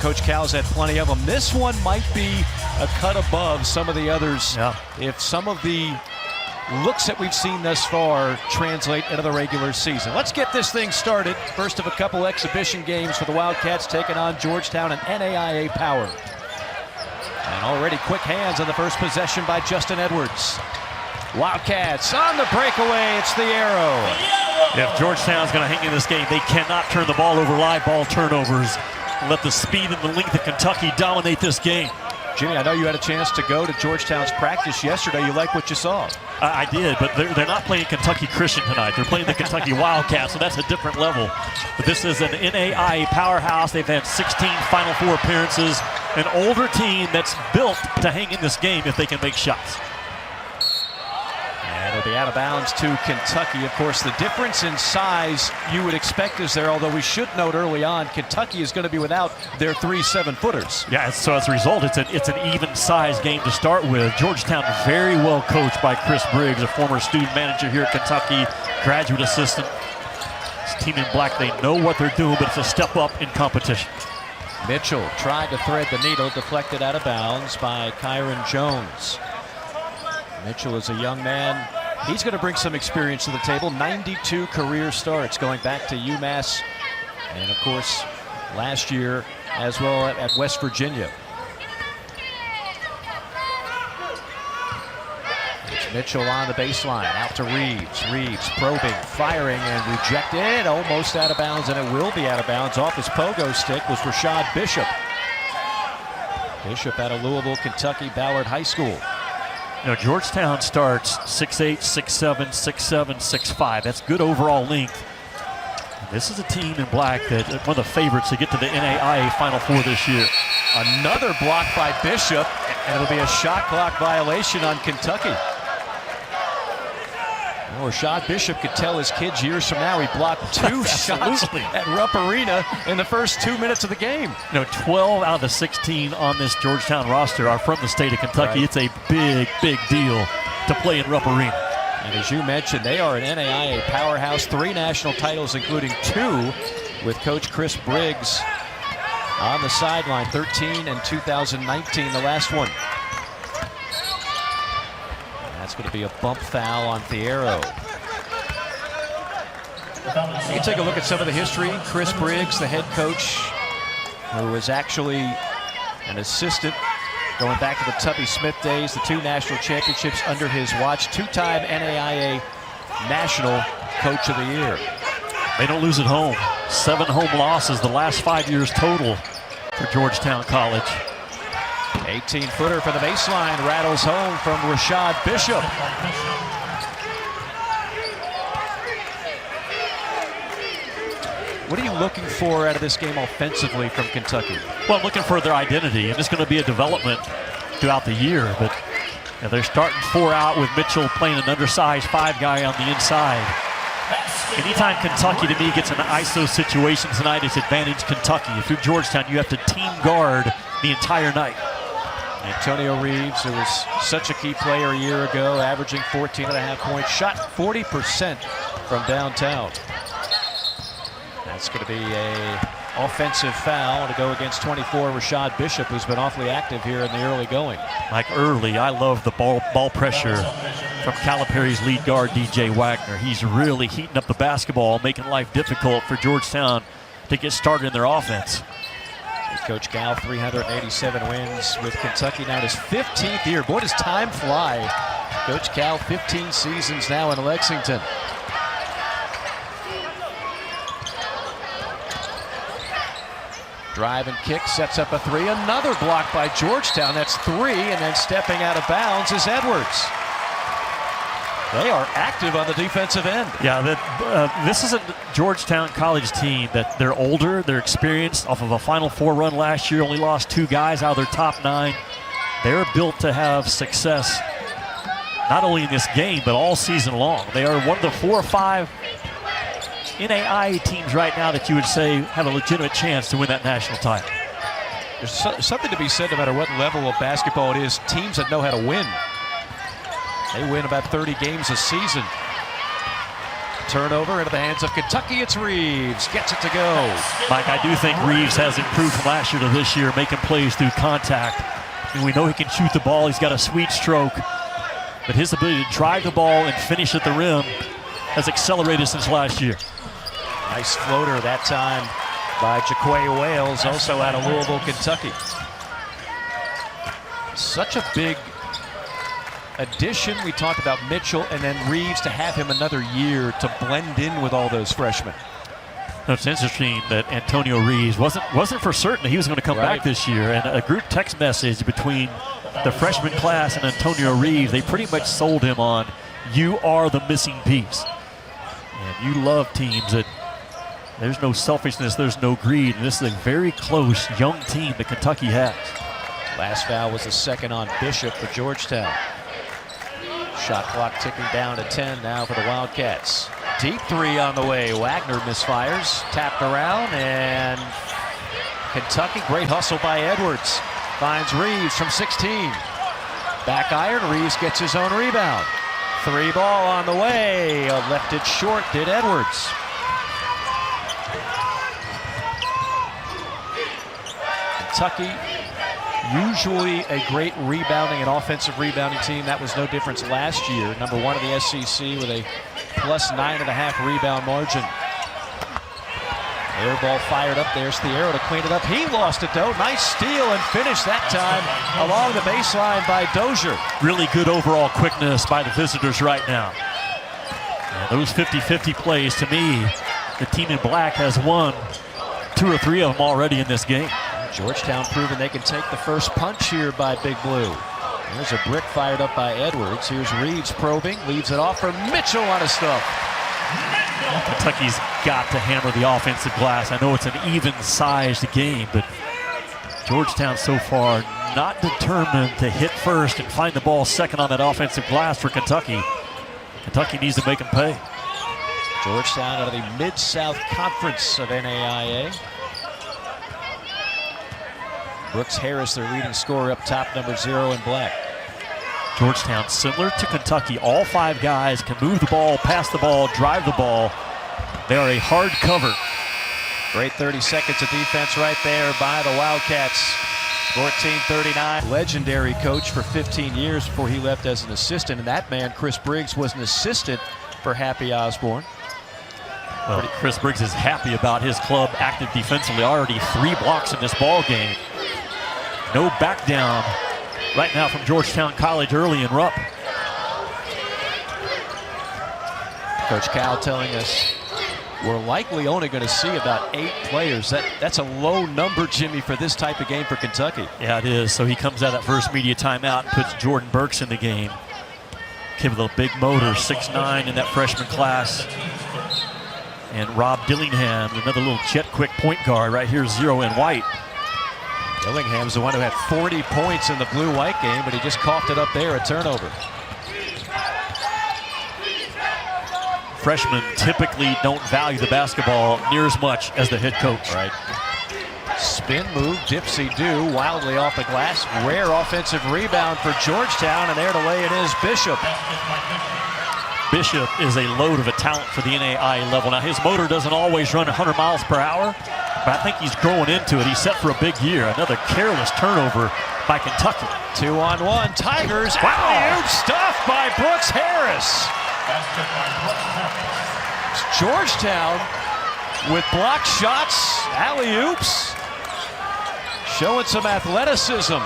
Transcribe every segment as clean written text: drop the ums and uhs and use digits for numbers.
Coach Cal's had plenty of them. This one might be a cut above some of the others. Yeah. If some of the looks that we've seen thus far translate into the regular season. Let's get this thing started. First of a couple exhibition games for the Wildcats taking on Georgetown and NAIA power. And already quick hands on the first possession by Justin Edwards. Wildcats on the breakaway. It's the arrow. If Georgetown's going to hang in this game, they cannot turn the ball over, live ball turnovers. Let the speed and the length of Kentucky dominate this game. Jimmy, I know you had a chance to go to Georgetown's practice yesterday. You like what you saw? I did, but they're not playing Kentucky Christian tonight. They're playing the Kentucky Wildcats, so that's a different level. But this is an NAIA powerhouse. They've had 16 Final Four appearances. An older team that's built to hang in this game if they can make shots. And it'll be out of bounds to Kentucky. Of course, the difference in size you would expect is there, although we should note early on, Kentucky is going to be without their 3 7-footers. Yeah, so as a result, it's an even size game to start with. Georgetown very well coached by Chris Briggs, a former student manager here at Kentucky, graduate assistant. This team in black, they know what they're doing, but it's a step up in competition. Mitchell tried to thread the needle, deflected out of bounds by Kyron Jones. Mitchell is a young man. He's going to bring some experience to the table. 92 career starts going back to UMass. And, of course, last year as well at West Virginia. It's Mitchell on the baseline. Out to Reeves. Reeves probing, firing, and rejected. Almost out of bounds, and it will be out of bounds. Off his pogo stick was Rashad Bishop. Bishop out of Louisville, Kentucky, Ballard High School. You know, Georgetown starts 6'8", 6'7", 6'7", 6'5". That's good overall length. This is a team in black that one of the favorites to get to the NAIA Final Four this year. Another block by Bishop, and it'll be a shot clock violation on Kentucky. Well, Rashad Bishop could tell his kids years from now he blocked 2 shots at Rupp Arena in the first 2 minutes of the game. You know, 12 out of the 16 on this Georgetown roster are from the state of Kentucky. Right. It's a big, big deal to play in Rupp Arena. And as you mentioned, they are an NAIA powerhouse. 3 national titles, including 2 with Coach Chris Briggs on the sideline. 13 and 2019, the last one. That's going to be a bump foul on Thiero. You can take a look at some of the history. Chris Briggs, the head coach, who was actually an assistant going back to the Tubby Smith days, the 2 national championships under his watch, 2-time NAIA National Coach of the Year. They don't lose at home. 7 home losses the last 5 years total for Georgetown College. 18-footer for the baseline, rattles home from Rashad Bishop. What are you looking for out of this game offensively from Kentucky? Well, I'm looking for their identity, and it's going to be a development throughout the year. But you know, they're starting 4 out with Mitchell playing an undersized 5 guy on the inside. Anytime Kentucky, to me, gets in an ISO situation tonight, it's advantage Kentucky. If you're Georgetown, you have to team guard the entire night. Antonio Reeves, who was such a key player a year ago, averaging 14.5 points, shot 40% from downtown. That's going to be an offensive foul to go against 24, Rashad Bishop, who's been awfully active here in the early going. Like early, I love the ball pressure from Calipari's lead guard, DJ Wagner. He's really heating up the basketball, making life difficult for Georgetown to get started in their offense. Coach Cal, 387 wins with Kentucky now in his 15th year. Boy, does time fly. Coach Cal, 15 seasons now in Lexington. Drive and kick, sets up a 3. Another block by Georgetown. That's 3, and then stepping out of bounds is Edwards. They are active on the defensive end. Yeah, this is a Georgetown College team that they're older, they're experienced off of a Final Four run last year, only lost 2 guys out of their top 9. They're built to have success not only in this game, but all season long. They are one of the 4 or 5 NAIA teams right now that you would say have a legitimate chance to win that national title. There's something to be said no matter what level of basketball it is, teams that know how to win. They win about 30 games a season. Turnover into the hands of Kentucky. It's Reeves. Gets it to go. Mike, I do think Reeves has improved from last year to this year, making plays through contact. And we know he can shoot the ball. He's got a sweet stroke. But his ability to drive the ball and finish at the rim has accelerated since last year. Nice floater that time by Jaquay Wales, also out of Louisville, Kentucky. Such a big addition. We talked about Mitchell and then Reeves, to have him another year to blend in with all those freshmen. It's interesting that Antonio Reeves wasn't for certain that he was going to come back this year. And a group text message between the freshman class and Antonio Reeves, they pretty much sold him on, you are the missing piece. And you love teams that there's no selfishness, there's no greed. And this is a very close young team that Kentucky has. Last foul was the second on Bishop for Georgetown. Shot clock ticking down to 10 now for the Wildcats. Deep three on the way. Wagner misfires. Tapped around, and Kentucky, great hustle by Edwards. Finds Reeves from 16. Back iron, Reeves gets his own rebound. Three ball on the way. Left it short, did Edwards. Kentucky, usually a great rebounding and offensive rebounding team. That was no difference last year. Number one in the SEC with a plus 9.5 rebound margin. Air ball fired up there. Thiero to clean it up. He lost it though. Nice steal and finish that time along the baseline by Dozier. Really good overall quickness by the visitors right now. And those 50-50 plays, to me, the team in black has won 2 or 3 of them already in this game. Georgetown proving they can take the first punch here by Big Blue. There's a brick fired up by Edwards. Here's Reeves probing, leaves it off for Mitchell on a stuff. Kentucky's got to hammer the offensive glass. I know it's an even-sized game, but Georgetown so far not determined to hit first and find the ball second on that offensive glass for Kentucky. Kentucky needs to make them pay. Georgetown out of the Mid-South Conference of NAIA. Brooks Harris, their leading scorer, up top, number 0 in black. Georgetown, similar to Kentucky, all 5 guys can move the ball, pass the ball, drive the ball. They are a hard cover. Great 30 seconds of defense right there by the Wildcats. 14-39. Legendary coach for 15 years before he left as an assistant. And that man, Chris Briggs, was an assistant for Happy Osborne. Well, Chris Briggs is happy about his club active defensively. Already 3 blocks in this ball game. No back down right now from Georgetown College early in Rupp. Coach Cal telling us we're likely only going to see about 8 players. That's a low number, Jimmy, for this type of game for Kentucky. Yeah, it is. So he comes out of that first media timeout and puts Jordan Burks in the game. Kid with a big motor, 6'9" in that freshman class. And Rob Dillingham, another little jet quick point guard right here, 0 in white. Dillingham's the one who had 40 points in the blue-white game, but he just coughed it up there, a turnover. Freshmen typically don't value the basketball near as much as the head coach. Right. Spin move, dipsy-do, wildly off the glass. Rare offensive rebound for Georgetown, and there to lay it is Bishop. Bishop is a load of a talent for the NAIA level. Now, his motor doesn't always run 100 miles per hour, but I think he's growing into it. He's set for a big year. Another careless turnover by Kentucky. 2-on-1, Tigers. Wow. Alley-oop stuff by Brooks Harris. It's Georgetown with block shots, alley-oops, showing some athleticism.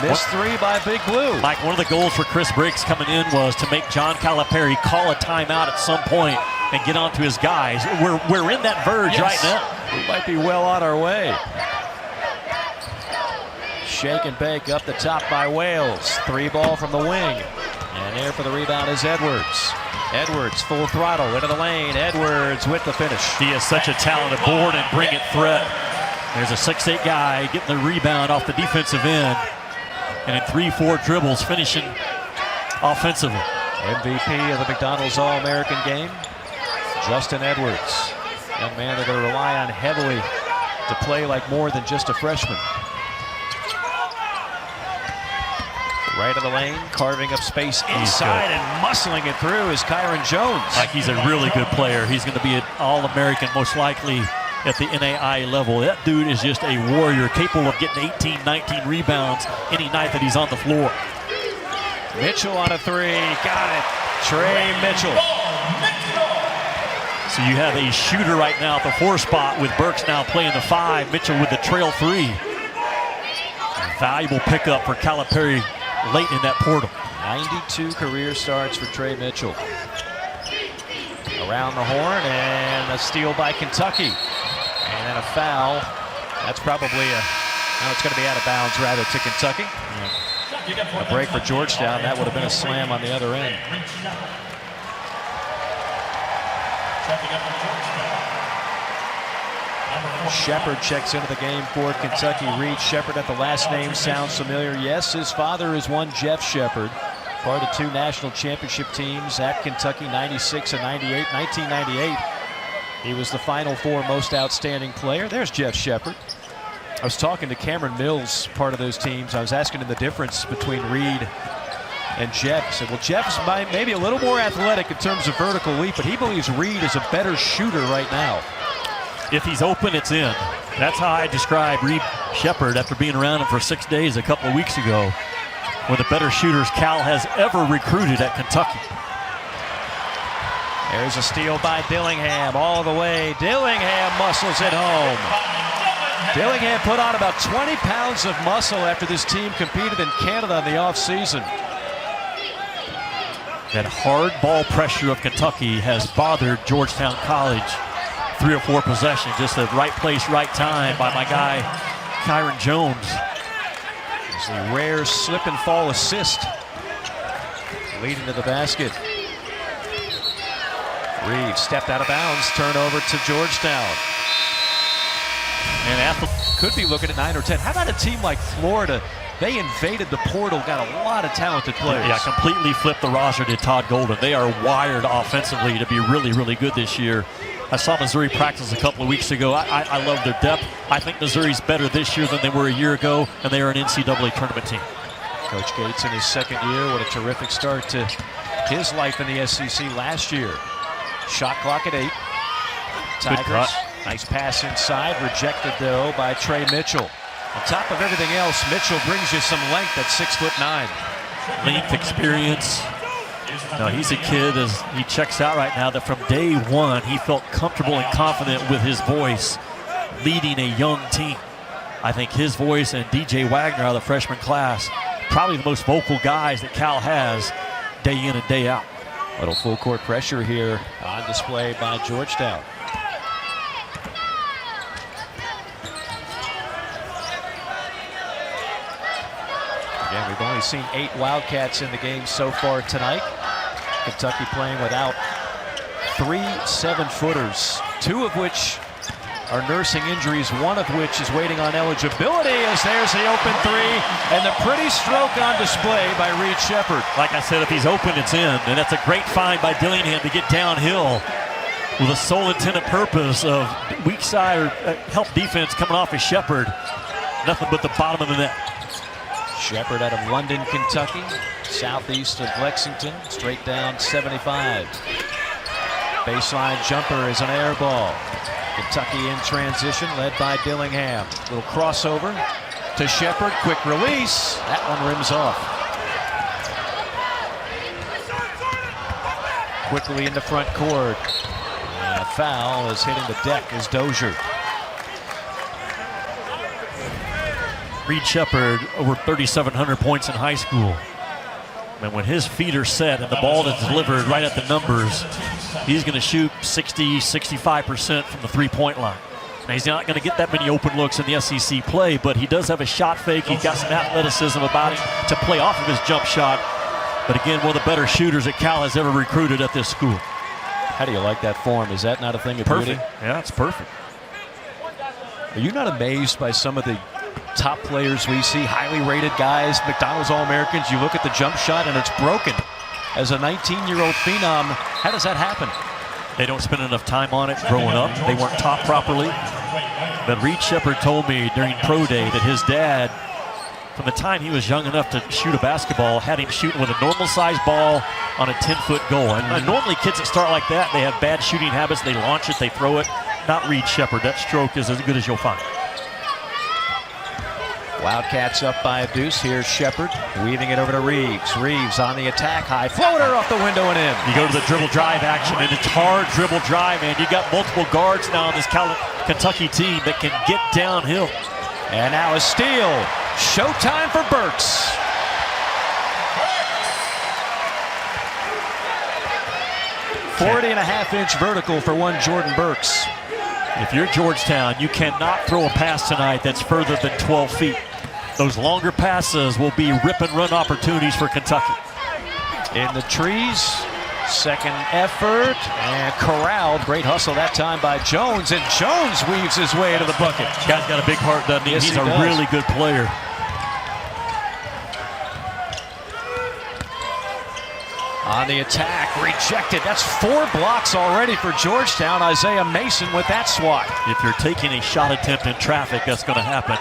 Missed 3 by Big Blue. Mike, one of the goals for Chris Briggs coming in was to make John Calipari call a timeout at some point and get onto his guys. We're in that verge right now. We might be well on our way. Shake and bake up the top by Wales. 3 ball from the wing. And there for the rebound is Edwards. Edwards full throttle into the lane. Edwards with the finish. He is such a talented board and bring it threat. There's a 6'8" guy getting the rebound off the defensive end. And in 3-4 dribbles, finishing offensively. MVP of the McDonald's All-American game, Justin Edwards. Young man they're going to rely on heavily to play like more than just a freshman. Right of the lane, carving up space inside and muscling it through is Kyron Jones. Like, he's a really good player. He's going to be an All-American most likely at the NAIA level. That dude is just a warrior, capable of getting 18, 19 rebounds any night that he's on the floor. Mitchell on a three, got it. Trey Mitchell. So you have a shooter right now at the 4 spot with Burks now playing the 5, Mitchell with the trail 3. Valuable pickup for Calipari late in that portal. 92 career starts for Trey Mitchell. Around the horn and a steal by Kentucky. And then a foul. That's probably it's going to be out of bounds rather to Kentucky. A break for Georgetown. That would have been a slam on the other end. Shepard checks into the game for Kentucky. Reed Shepard at the last name sounds familiar. Yes, his father is one Jeff Shepard, part of 2 national championship teams at Kentucky, 96 and 98. 1998, he was the Final Four most outstanding player. There's Jeff Shepard. I was talking to Cameron Mills, part of those teams. I was asking him the difference between Reed and Jeff. He said, well, Jeff's maybe a little more athletic in terms of vertical leap, but he believes Reed is a better shooter right now. If he's open, it's in. That's how I describe Reed Shepard after being around him for 6 days a couple of weeks ago. One of the better shooters Cal has ever recruited at Kentucky. There's a steal by Dillingham all the way. Dillingham muscles it home. Dillingham put on about 20 pounds of muscle after this team competed in Canada in the offseason. That hard ball pressure of Kentucky has bothered Georgetown College. 3 or 4 possessions, just the right place, right time by my guy, Kyron Jones. It's a rare slip and fall assist. Leading to the basket. Reed stepped out of bounds, turnover to Georgetown. And could be looking at 9 or 10. How about a team like Florida? They invaded the portal, got a lot of talented players. Yeah, completely flipped the roster to Todd Golden. They are wired offensively to be really, really good this year. I saw Missouri practice a couple of weeks ago. I love their depth. I think Missouri's better this year than they were a year ago, and they are an NCAA tournament team. Coach Gates in his 2nd year. What a terrific start to his life in the SEC last year. Shot clock at 8. Tigers, nice pass inside. Rejected, though, by Trey Mitchell. On top of everything else, Mitchell brings you some length at 6'9". Length, experience. No, he's a kid, as he checks out right now, that from day one he felt comfortable and confident with his voice leading a young team. I think his voice and DJ Wagner out of the freshman class, probably the most vocal guys that Cal has day in and day out. Little full court pressure here on display by Georgetown. Again, we've only seen 8 Wildcats in the game so far tonight. Kentucky playing without 3 7-footers, 2 of which are nursing injuries, 1 of which is waiting on eligibility, as there's the open 3 and the pretty stroke on display by Reed Shepard. Like I said, if he's open, it's in, and that's a great find by Dillingham to get downhill with a sole intended purpose of weak side or help defense coming off of Shepard. Nothing but the bottom of the net. Shepard out of London, Kentucky, southeast of Lexington, straight down 75. Baseline jumper is an air ball. Kentucky in transition, led by Dillingham. Little crossover to Shepard, quick release. That one rims off. Quickly into front court. And a foul is hitting the deck as Dozier. Reed Shepard, over 3,700 points in high school. And when his feet are set and the ball is delivered right at the numbers, he's going to shoot 60, 65% from the 3-point line. Now, he's not going to get that many open looks in the SEC play, but he does have a shot fake. He's got some athleticism about him to play off of his jump shot. But again, one of the better shooters that Cal has ever recruited at this school. How do you like that form? Is that not a thing of perfect? Beauty? Yeah, it's perfect. Are you not amazed by some of the top players we see, highly rated guys, McDonald's All-Americans? You look at the jump shot and it's broken. As a 19-year-old phenom, how does that happen? They don't spend enough time on it growing up. They weren't taught properly. But Reed Shepard told me during pro day that his dad from the time he was young enough to shoot a basketball, had him shooting with a normal-sized ball on a 10-foot goal. And normally kids that start like that, they have bad shooting habits. They launch it, they throw it. Not Reed Shepherd. That stroke is as good as you'll find. Wildcats up by a deuce. Here's Shepherd weaving it over to Reeves. Reeves on the attack, high floater off the window and in. You go to the dribble drive action, and it's hard dribble drive, man. You got multiple guards now on this Kentucky team that can get downhill. And now a steal. Showtime for Burks. .40.5-inch vertical for one Jordan Burks. If you're Georgetown, you cannot throw a pass tonight that's further than 12 feet. Those longer passes will be rip and run opportunities for Kentucky. In the trees, second effort, and corralled. Great hustle that time by Jones, and Jones weaves his way into the bucket. Guy's got a big heart, doesn't he? Yes, He's he a does. really good player. On the attack, rejected. That's 4 blocks already for Georgetown. Isaiah Mason with that swat. If you're taking a shot attempt in traffic, that's going to happen.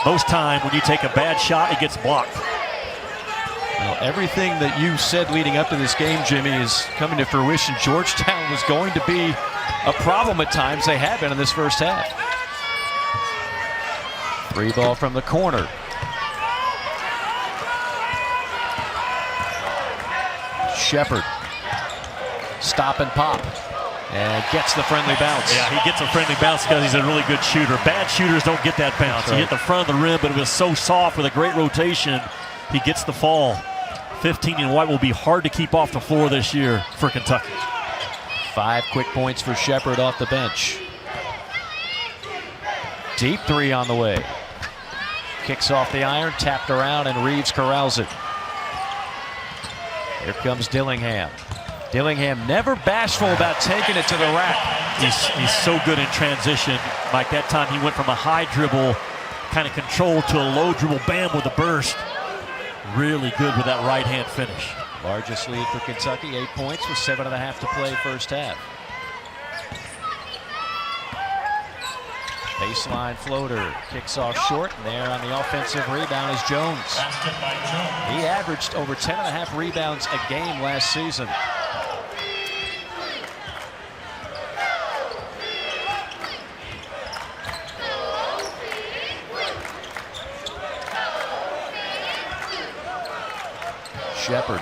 Most time when you take a bad shot, it gets blocked. Well, everything that you said leading up to this game, Jimmy, is coming to fruition. Georgetown was going to be a problem at times. They have been in this first half. 3 ball from the corner. Shepherd, stop and pop, and gets the friendly bounce. Yeah, he gets a friendly bounce because he's a really good shooter. Bad shooters don't get that bounce. He hit the front of the rim, but it was so soft with a great rotation. He gets the fall. 15 in white will be hard to keep off the floor this year for Kentucky. 5 quick points for Shepherd off the bench. Deep 3 on the way. Kicks off the iron, tapped around, and Reeves corrals it. Here comes Dillingham. Dillingham never bashful about taking it to the rack. He's so good in transition. Mike, that time he went from a high dribble, kind of control, to a low dribble, bam, with a burst. Really good with that right-hand finish. Largest lead for Kentucky, 8 points with 7.5 to play first half. Baseline floater, kicks off short, and there on the offensive rebound is Jones. He averaged over 10.5 rebounds a game last season. Shepherd.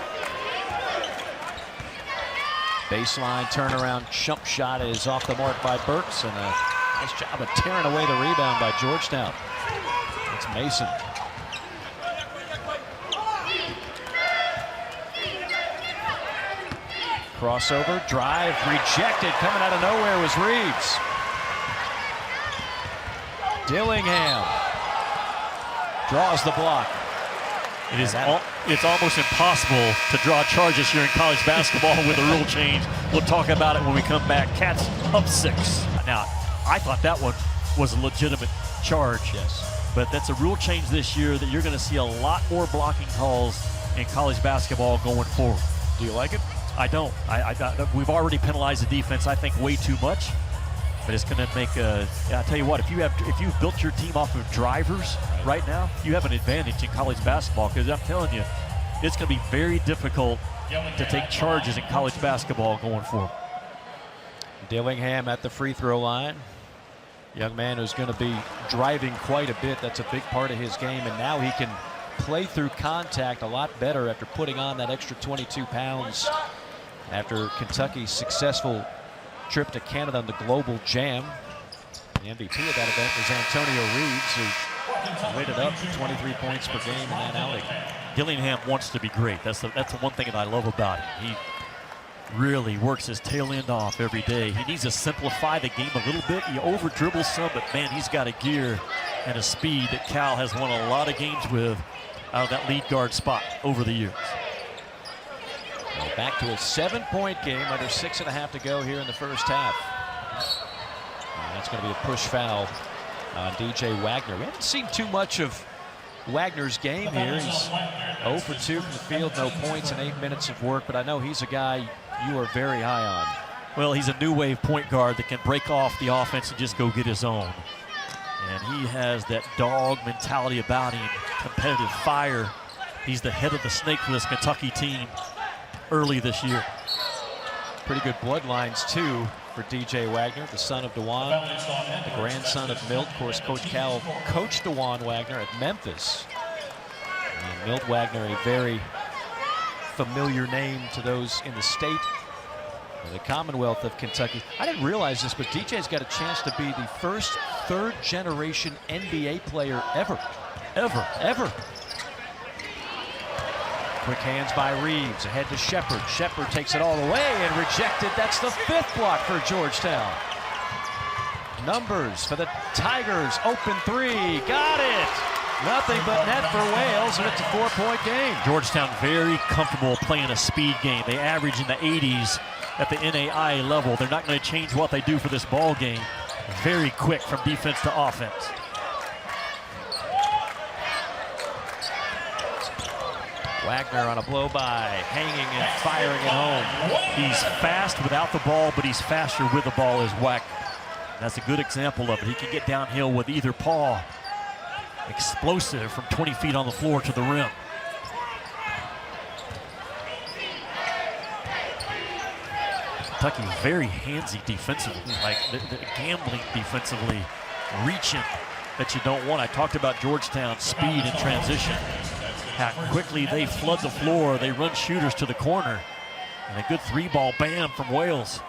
Baseline turnaround jump shot is off the mark by Burks, and a nice job of tearing away the rebound by Georgetown. It's Mason. Crossover, drive, rejected. Coming out of nowhere was Reeves. Dillingham draws the block. It's almost impossible to draw charges here in college basketball with a rule change. We'll talk about it when we come back. Cats up 6. Now, I thought that one was a legitimate charge. Yes. But that's a rule change this year that you're going to see a lot more blocking calls in college basketball going forward. Do you like it? I don't. We've already penalized the defense, I think, way too much. But it's going to make I'll tell you what, if you've built your team off of drivers right now, you have an advantage in college basketball, because I'm telling you, it's going to be very difficult to take charges in college basketball going forward. Dillingham at the free throw line. Young man who's going to be driving quite a bit. That's a big part of his game, and now he can play through contact a lot better after putting on that extra 22 pounds after Kentucky's successful trip to Canada on the Global Jam. The MVP of that event was Antonio Reeves, who lit it up, 23 points per game in that outing. Dillingham wants to be great. That's the one thing that I love about him. He really works his tail end off every day. He needs to simplify the game a little bit. He over dribbles some, but man, he's got a gear and a speed that Cal has won a lot of games with out of that lead guard spot over the years. Well, back to a 7-point game, under 6.5 to go here in the first half. And that's going to be a push foul on DJ Wagner. We haven't seen too much of Wagner's game here. He's 0 for 2 from the field, no points in 8 minutes of work, but I know he's a guy you are very high on. Well, he's a new wave point guard that can break off the offense and just go get his own. And he has that dog mentality about him, competitive fire. He's the head of the snake for this Kentucky team early this year. Pretty good bloodlines, too, for DJ Wagner, the son of DeJuan, the grandson of Milt. Of course, Coach Cal coached DeJuan Wagner at Memphis. And Milt Wagner, a very familiar name to those in the state, the Commonwealth of Kentucky. I didn't realize this, but DJ's got a chance to be the first third-generation NBA player ever. Ever. Quick hands by Reeves, ahead to Shepard. Shepard takes it all the way and rejected. That's the 5th block for Georgetown. Numbers for the Tigers, open 3, got it! Nothing but net for Wales, and it's a 4-point game. Georgetown very comfortable playing a speed game. They average in the 80s at the NAIA level. They're not going to change what they do for this ball game. Very quick from defense to offense. Wagner on a blow-by, hanging and firing it home. He's fast without the ball, but he's faster with the ball as Wagner. That's a good example of it. He can get downhill with either paw. Explosive from 20 feet on the floor to the rim. Kentucky very handsy defensively, like the gambling defensively, reaching that you don't want. I talked about Georgetown's speed in transition. How quickly they flood the floor. They run shooters to the corner. And a good 3-ball bam from Wales.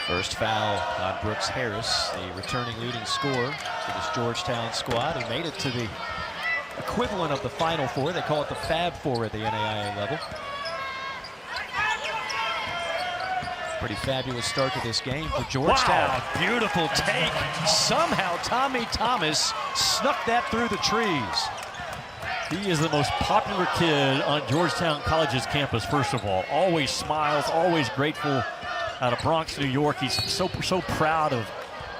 First foul on Brooks Harris, the returning leading scorer for this Georgetown squad, who made it to the equivalent of the Final Four. They call it the Fab Four at the NAIA level. Pretty fabulous start to this game for Georgetown. Wow. Beautiful take. Somehow Tommy Thomas snuck that through the trees. He is the most popular kid on Georgetown College's campus, first of all. Always smiles, always grateful. Out of Bronx, New York. He's so proud of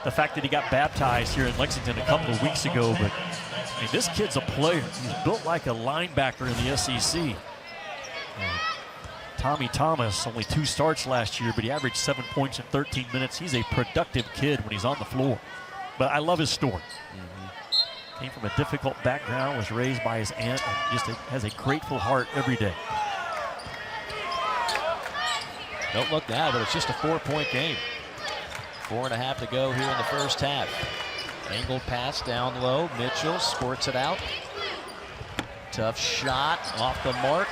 the fact that he got baptized here in Lexington a couple of weeks ago. But I mean, this kid's a player. He's built like a linebacker in the SEC. Tommy Thomas, only 2 starts last year, but he averaged 7 points in 13 minutes. He's a productive kid when he's on the floor. But I love his story. Came from a difficult background, was raised by his aunt, and just has a grateful heart every day. Don't look now, but it's just a 4-point game. 4.5 to go here in the first half. Angled pass down low. Mitchell squirts it out. Tough shot off the mark,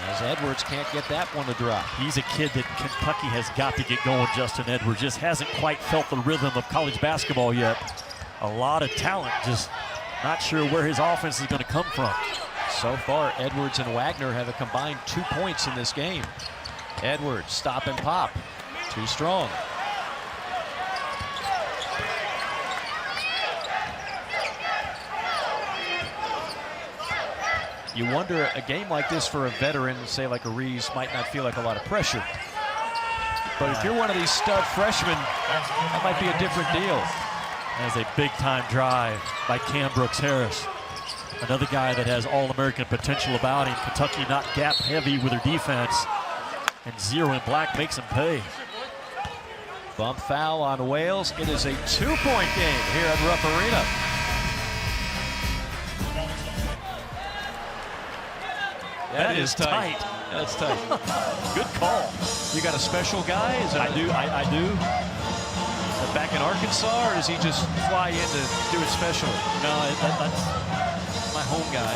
as Edwards can't get that one to drop. He's a kid that Kentucky has got to get going, Justin Edwards. Just hasn't quite felt the rhythm of college basketball yet. A lot of talent, just not sure where his offense is going to come from. So far, Edwards and Wagner have a combined 2 points in this game. Edwards, stop and pop. Too strong. You wonder, a game like this for a veteran, say like a Reeves, might not feel like a lot of pressure. But if you're one of these stud freshmen, that might be a different deal. As a big-time drive by Cam Brooks Harris. Another guy that has All-American potential about him. Kentucky not gap-heavy with their defense. And 0 in black makes him pay. Bump foul on Wales. It is a 2-point game here at Rupp Arena. That is tight. That's tight. Good call. You got a special guy? Is it I do. back in Arkansas, or does he just fly in to do it specially? No, that's my home guy.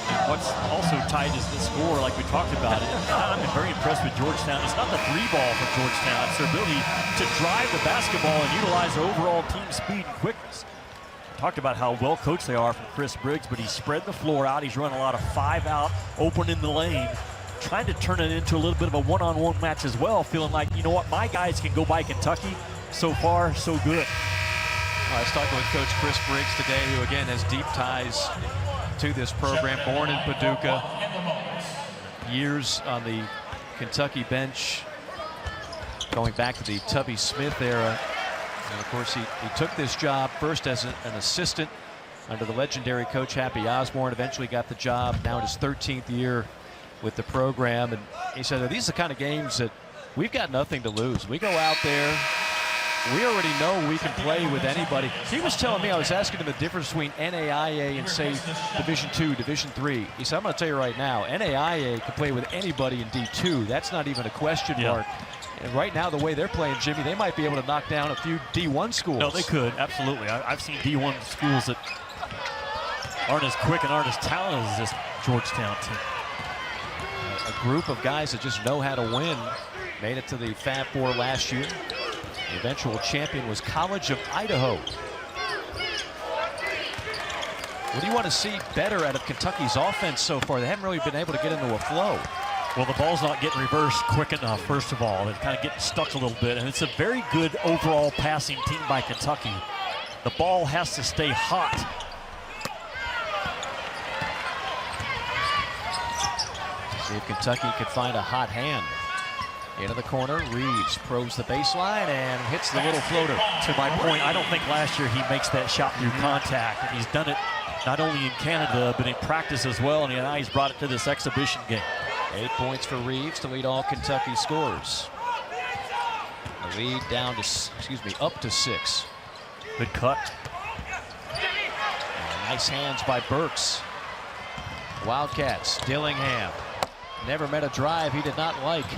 And what's also tight is the score, like we talked about it. I've been very impressed with Georgetown. It's not the 3-ball for Georgetown. It's their ability to drive the basketball and utilize their overall team speed and quickness. Talked about how well coached they are from Chris Briggs, but he's spread the floor out. He's run a lot of 5 out, open in the lane, trying to turn it into a little bit of a one-on-one match as well, feeling like, you know what, my guys can go by Kentucky. So far, so good. I was talking with Coach Chris Briggs today, who again has deep ties to this program, born in Paducah, years on the Kentucky bench, going back to the Tubby Smith era. And of course, he took this job first as an assistant under the legendary coach Happy Osborne, eventually got the job now in his 13th year with the program. And he said, these are the kind of games that we've got nothing to lose. We go out there, we already know we can play with anybody. He was telling me, I was asking him the difference between NAIA and, say, Division II, Division III. He said, I'm going to tell you right now, NAIA can play with anybody in D2. That's not even a question mark. And right now, the way they're playing, Jimmy, they might be able to knock down a few D1 schools. No, they could, absolutely. I've seen D1 schools that aren't as quick and aren't as talented as this Georgetown team. A group of guys that just know how to win. Made it to the Fab Four last year. The eventual champion was College of Idaho. What do you want to see better out of Kentucky's offense so far? They haven't really been able to get into a flow. Well, the ball's not getting reversed quick enough, first of all. They're kind of getting stuck a little bit, and it's a very good overall passing team by Kentucky. The ball has to stay hot. See if Kentucky can find a hot hand. Into the corner, Reeves probes the baseline and hits the little floater. To my point, I don't think last year he makes that shot through contact, and he's done it not only in Canada, but in practice as well, and now he's brought it to this exhibition game. 8 points for Reeves to lead all Kentucky scores. The lead down to, up to 6. Good cut. And nice hands by Burks. Wildcats, Dillingham. Never met a drive he did not like.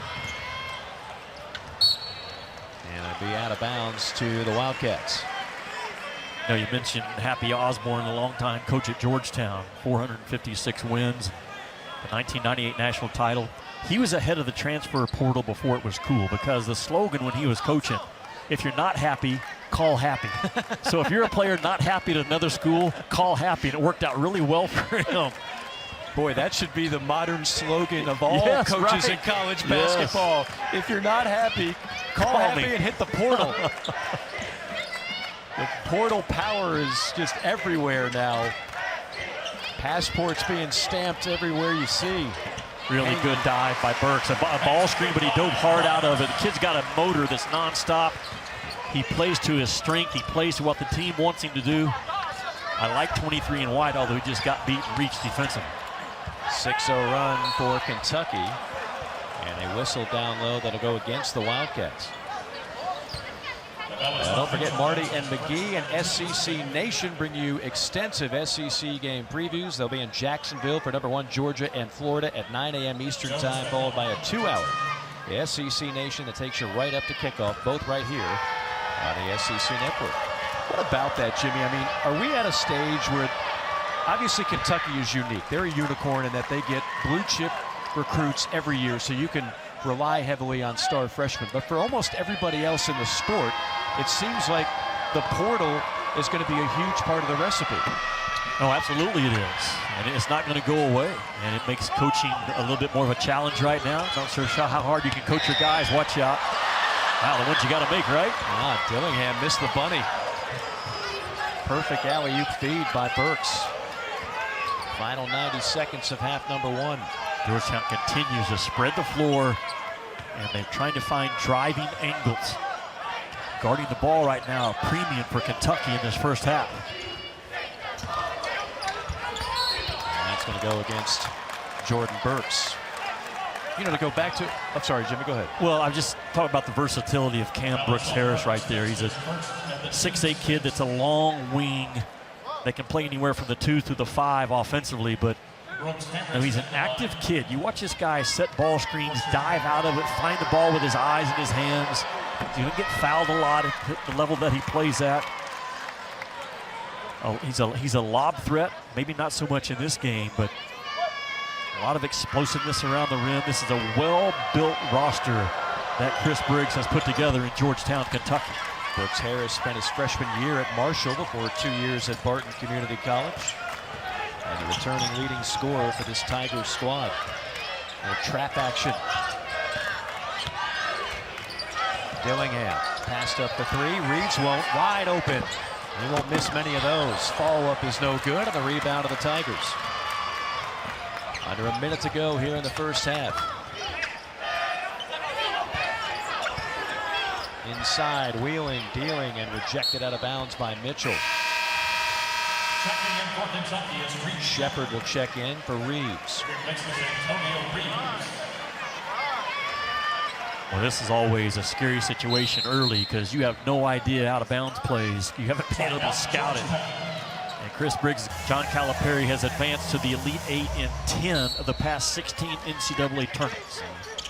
And it'll be out of bounds to the Wildcats. Now, you mentioned Happy Osborne, a longtime coach at Georgetown, 456 wins, the 1998 national title. He was ahead of the transfer portal before it was cool, because the slogan when he was coaching, if you're not happy, call Happy. So if you're a player not happy at another school, call Happy, and it worked out really well for him. Boy, that should be the modern slogan of all coaches in college basketball. If you're not happy, call Happy and hit the portal. The portal power is just everywhere now. Passports being stamped everywhere you see. Really good dive by Burks. A ball screen, but he dove hard out of it. The kid's got a motor that's nonstop. He plays to his strength. He plays to what the team wants him to do. I like 23 and wide, although he just got beat and reached defensively. 6-0 run for Kentucky, and a whistle down low that'll go against the Wildcats. Don't forget, Marty and McGee and SEC Nation bring you extensive SEC game previews. They'll be in Jacksonville for #1 Georgia and Florida at 9 a.m. Eastern time, followed by a 2-hour the SEC Nation that takes you right up to kickoff, both right here on the SEC Network. What about that, Jimmy? I mean, are we at a stage where obviously Kentucky is unique? They're a unicorn in that they get blue chip recruits every year, so you can rely heavily on star freshmen. But for almost everybody else in the sport, it seems like the portal is going to be a huge part of the recipe. Oh, absolutely it is. And it's not going to go away. And it makes coaching a little bit more of a challenge right now. Not sure how hard you can coach your guys. Watch out. Wow, the ones you got to make, right? Dillingham missed the bunny. Perfect alley-oop feed by Burks. Final 90 seconds of half #1. Georgetown continues to spread the floor, and they're trying to find driving angles. Guarding the ball right now, a premium for Kentucky in this first half. And that's going to go against Jordan Burks. You know, to go back to, I'm sorry, Jimmy, go ahead. Well, I'm just talking about the versatility of Cam Brooks-Harris right there. He's a 6'8" kid that's a long wing that can play anywhere from the 2 through the 5 offensively, but he's an active kid. You watch this guy set ball screens, dive out of it, find the ball with his eyes and his hands. He doesn't get fouled a lot at the level that he plays at. Oh, he's a lob threat, maybe not so much in this game, but a lot of explosiveness around the rim. This is a well-built roster that Chris Briggs has put together in Georgetown, Kentucky. Brooks-Harris spent his freshman year at Marshall before 2 years at Barton Community College. And the returning leading scorer for this Tigers squad. A trap action. Dillingham passed up the 3. Reeves won't. Wide open. He won't miss many of those. Follow-up is no good on the rebound of the Tigers. Under a minute to go here in the first half. Inside, wheeling, dealing, and rejected out of bounds by Mitchell. Shepard will check in for Reeves. Well, this is always a scary situation early because you have no idea out-of-bounds plays. You haven't been able to scout it. And Chris Briggs, John Calipari has advanced to the Elite Eight in 10 of the past 16 NCAA tournaments.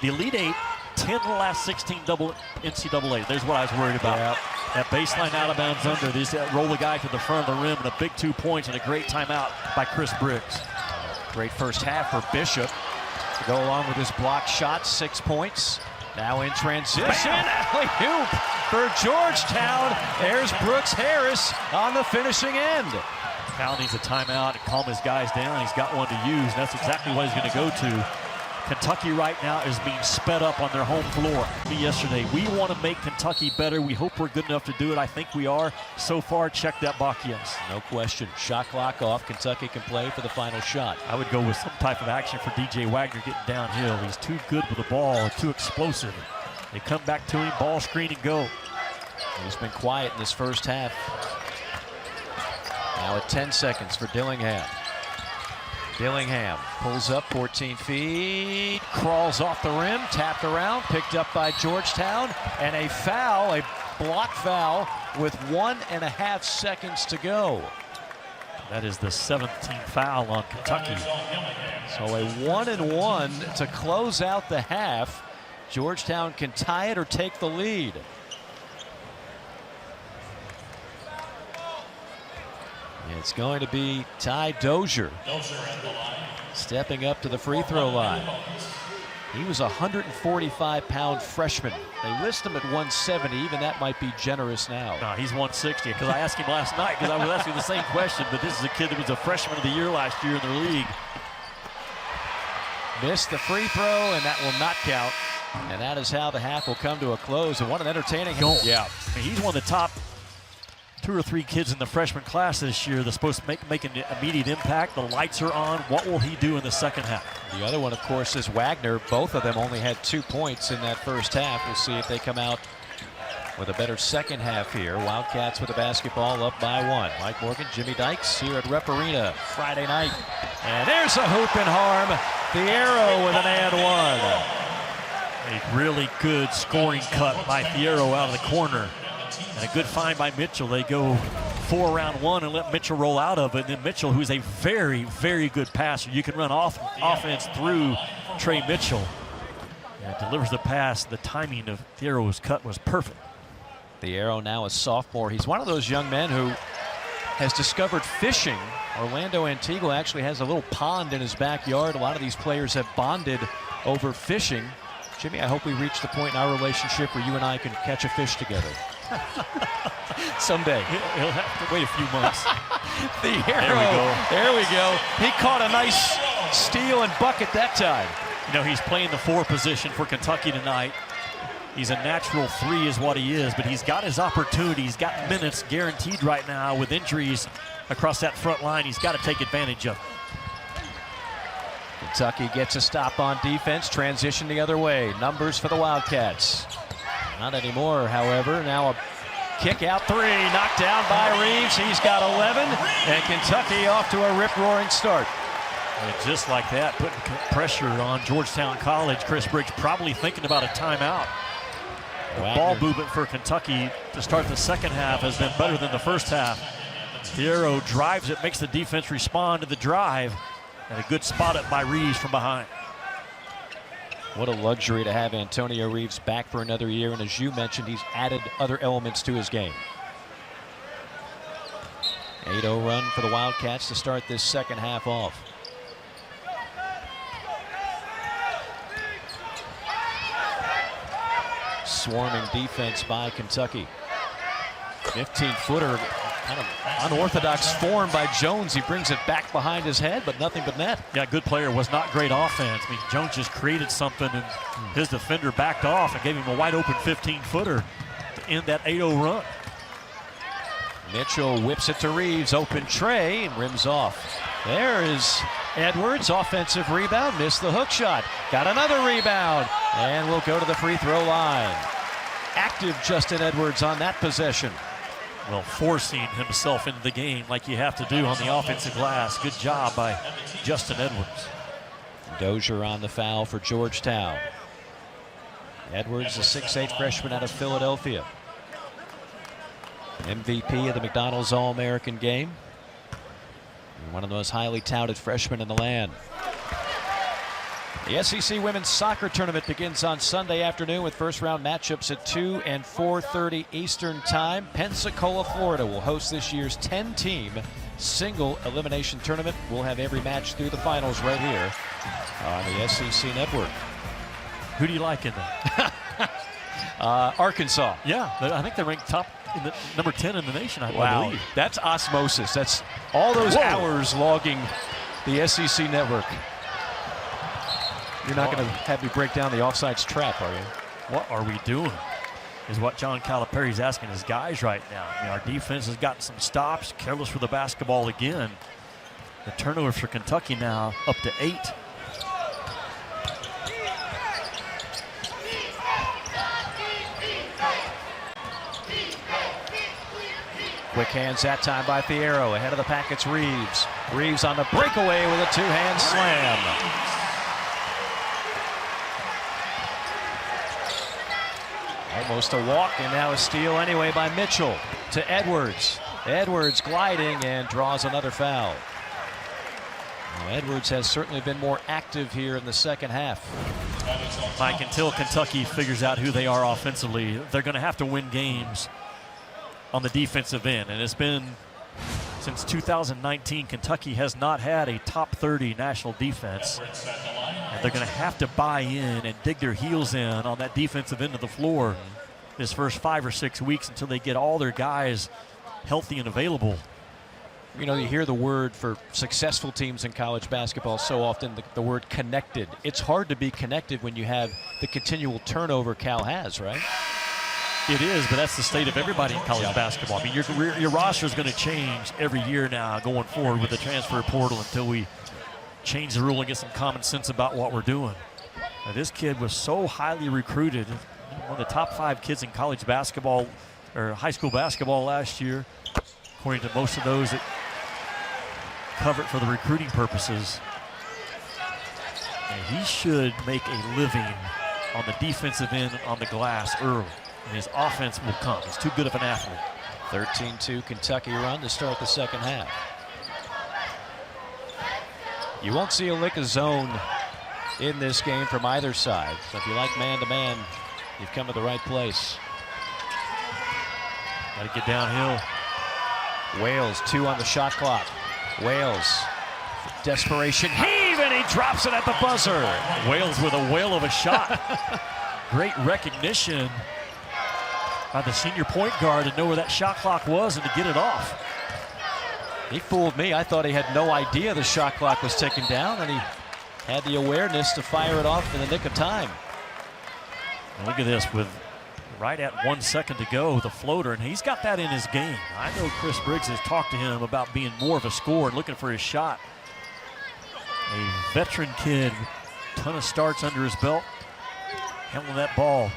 The Elite Eight, 10 of the last 16 double NCAA. There's what I was worried about. Yep. That baseline out-of-bounds under. They just roll the guy to the front of the rim and a big 2 points and a great timeout by Chris Briggs. Great first half for Bishop to go along with his block shot, 6 points. Now in transition, alley-oop for Georgetown. There's Brooks Harris on the finishing end. Cal needs a timeout and calm his guys down. He's got one to use, and that's exactly what he's going to go to. Kentucky right now is being sped up on their home floor. Yesterday, we want to make Kentucky better. We hope we're good enough to do it. I think we are. So far, check that box, yes. No question. Shot clock off. Kentucky can play for the final shot. I would go with some type of action for DJ Wagner getting downhill. He's too good with the ball, too explosive. They come back to him, ball screen and go. He's been quiet in this first half. Now at 10 seconds for Dillingham. Dillingham pulls up 14 feet, crawls off the rim, tapped around, picked up by Georgetown, and a foul, a block foul with 1.5 seconds to go. That is the 17th foul on Kentucky. So a 1-and-1 to close out the half. Georgetown can tie it or take the lead. It's going to be Ty Dozier stepping up to the free throw line. He was a 145-pound freshman. They list him at 170. Even that might be generous now. No, he's 160 because I asked him last night because I was asking the same question, but this is a kid that was a freshman of the year last year in the league. Missed the free throw, and that will not count. And that is how the half will come to a close. And what an entertaining goal. Yeah, I mean, he's one of the top 2 or 3 kids in the freshman class this year that's supposed to make an immediate impact. The lights are on. What will he do in the second half? The other one, of course, is Wagner. Both of them only had 2 points in that first half. We'll see if they come out with a better second half here. Wildcats with the basketball up by 1. Mike Morgan, Jimmy Dykes here at Rep Arena Friday night. And there's a hoop and harm. The Arrow with an and 1. A really good scoring cut by Thiero out of the corner. And a good find by Mitchell. They go 4 around 1 and let Mitchell roll out of it. And then Mitchell, who's a very, very good passer. You can run offense through Trey Mitchell. And delivers the pass. The timing of Thiero's cut was perfect. The Arrow now a sophomore. He's one of those young men who has discovered fishing. Orlando Antigua actually has a little pond in his backyard. A lot of these players have bonded over fishing. Jimmy, I hope we reach the point in our relationship where you and I can catch a fish together. Someday. He'll have to wait a few months. The Arrow. There we go. He caught a nice steal and bucket that time. You know, he's playing the 4 position for Kentucky tonight. He's a natural 3 is what he is, but he's got his opportunity. He's got minutes guaranteed right now with injuries across that front line. He's got to take advantage of it. Kentucky gets a stop on defense, transition the other way. Numbers for the Wildcats. Not anymore, however. Now a kick out 3, knocked down by Reeves. He's got 11, and Kentucky off to a rip-roaring start. And just like that, putting pressure on Georgetown College. Chris Briggs probably thinking about a timeout. The ball movement for Kentucky to start the second half has been better than the first half. Thiero drives it, makes the defense respond to the drive, and a good spot up by Reeves from behind. What a luxury to have Antonio Reeves back for another year, and as you mentioned, he's added other elements to his game. 8-0 run for the Wildcats to start this second half off. Swarming defense by Kentucky. 15-footer, kind of unorthodox form by Jones. He brings it back behind his head, but nothing but net. Yeah, good player, was not great offense. I mean, Jones just created something, and his defender backed off and gave him a wide-open 15-footer to end that 8-0 run. Mitchell whips it to Reeves, open tray, and rims off. There is Edwards, offensive rebound, missed the hook shot. Got another rebound, and we'll go to the free throw line. Active Justin Edwards on that possession. Well, forcing himself into the game like you have to do on the offensive glass. Good job by Justin Edwards. Dozier on the foul for Georgetown. Edwards, a 6'8" freshman out of Philadelphia. MVP of the McDonald's All-American game. One of the most highly touted freshmen in the land. The SEC Women's Soccer Tournament begins on Sunday afternoon with first-round matchups at 2 and 4:30 Eastern Time. Pensacola, Florida will host this year's 10-team single elimination tournament. We'll have every match through the finals right here on the SEC Network. Who do you like in that? Arkansas. Yeah, I think they're ranked top in the number 10 in the nation, I believe. That's osmosis. That's all those hours logging the SEC Network. You're not going to have me break down the offsides trap, are you? What are we doing? Is what John Calipari's asking his guys right now. I mean, our defense has gotten some stops, careless with the basketball again. The turnovers for Kentucky now up to 8. Quick hands that time by Fierro. Ahead of the pack, it's Reeves. Reeves on the breakaway with a two-hand slam. Almost a walk, and now a steal anyway by Mitchell to Edwards. Edwards gliding and draws another foul. Well, Edwards has certainly been more active here in the second half. Mike, until Kentucky figures out who they are offensively, they're going to have to win games on the defensive end. And it's been since 2019, Kentucky has not had a top 30 national defense. And they're going to have to buy in and dig their heels in on that defensive end of the floor this first 5 or 6 weeks until they get all their guys healthy and available. You know, you hear the word for successful teams in college basketball so often, the word connected. It's hard to be connected when you have the continual turnover Cal has, right? It is, but that's the state of everybody in college basketball. I mean, your roster is going to change every year now going forward with the transfer portal until we change the rule and get some common sense about what we're doing. Now, this kid was so highly recruited, one of the top 5 kids in college basketball or high school basketball last year, according to most of those that cover it for the recruiting purposes. And he should make a living on the defensive end on the glass early, and his offense will come. He's too good of an athlete. 13-2 Kentucky run to start the second half. You won't see a lick of zone in this game from either side. So if you like man-to-man, you've come to the right place. Got to get downhill. Wales, 2 on the shot clock. Wales, desperation heave, and he drops it at the buzzer. Wales with a whale of a shot. Great recognition by the senior point guard to know where that shot clock was and to get it off. He fooled me. I thought he had no idea the shot clock was ticking down, and he had the awareness to fire it off in the nick of time. And look at this, with right at 1 second to go, the floater, and he's got that in his game. I know Chris Briggs has talked to him about being more of a scorer and looking for his shot. A veteran kid, ton of starts under his belt, handling that ball.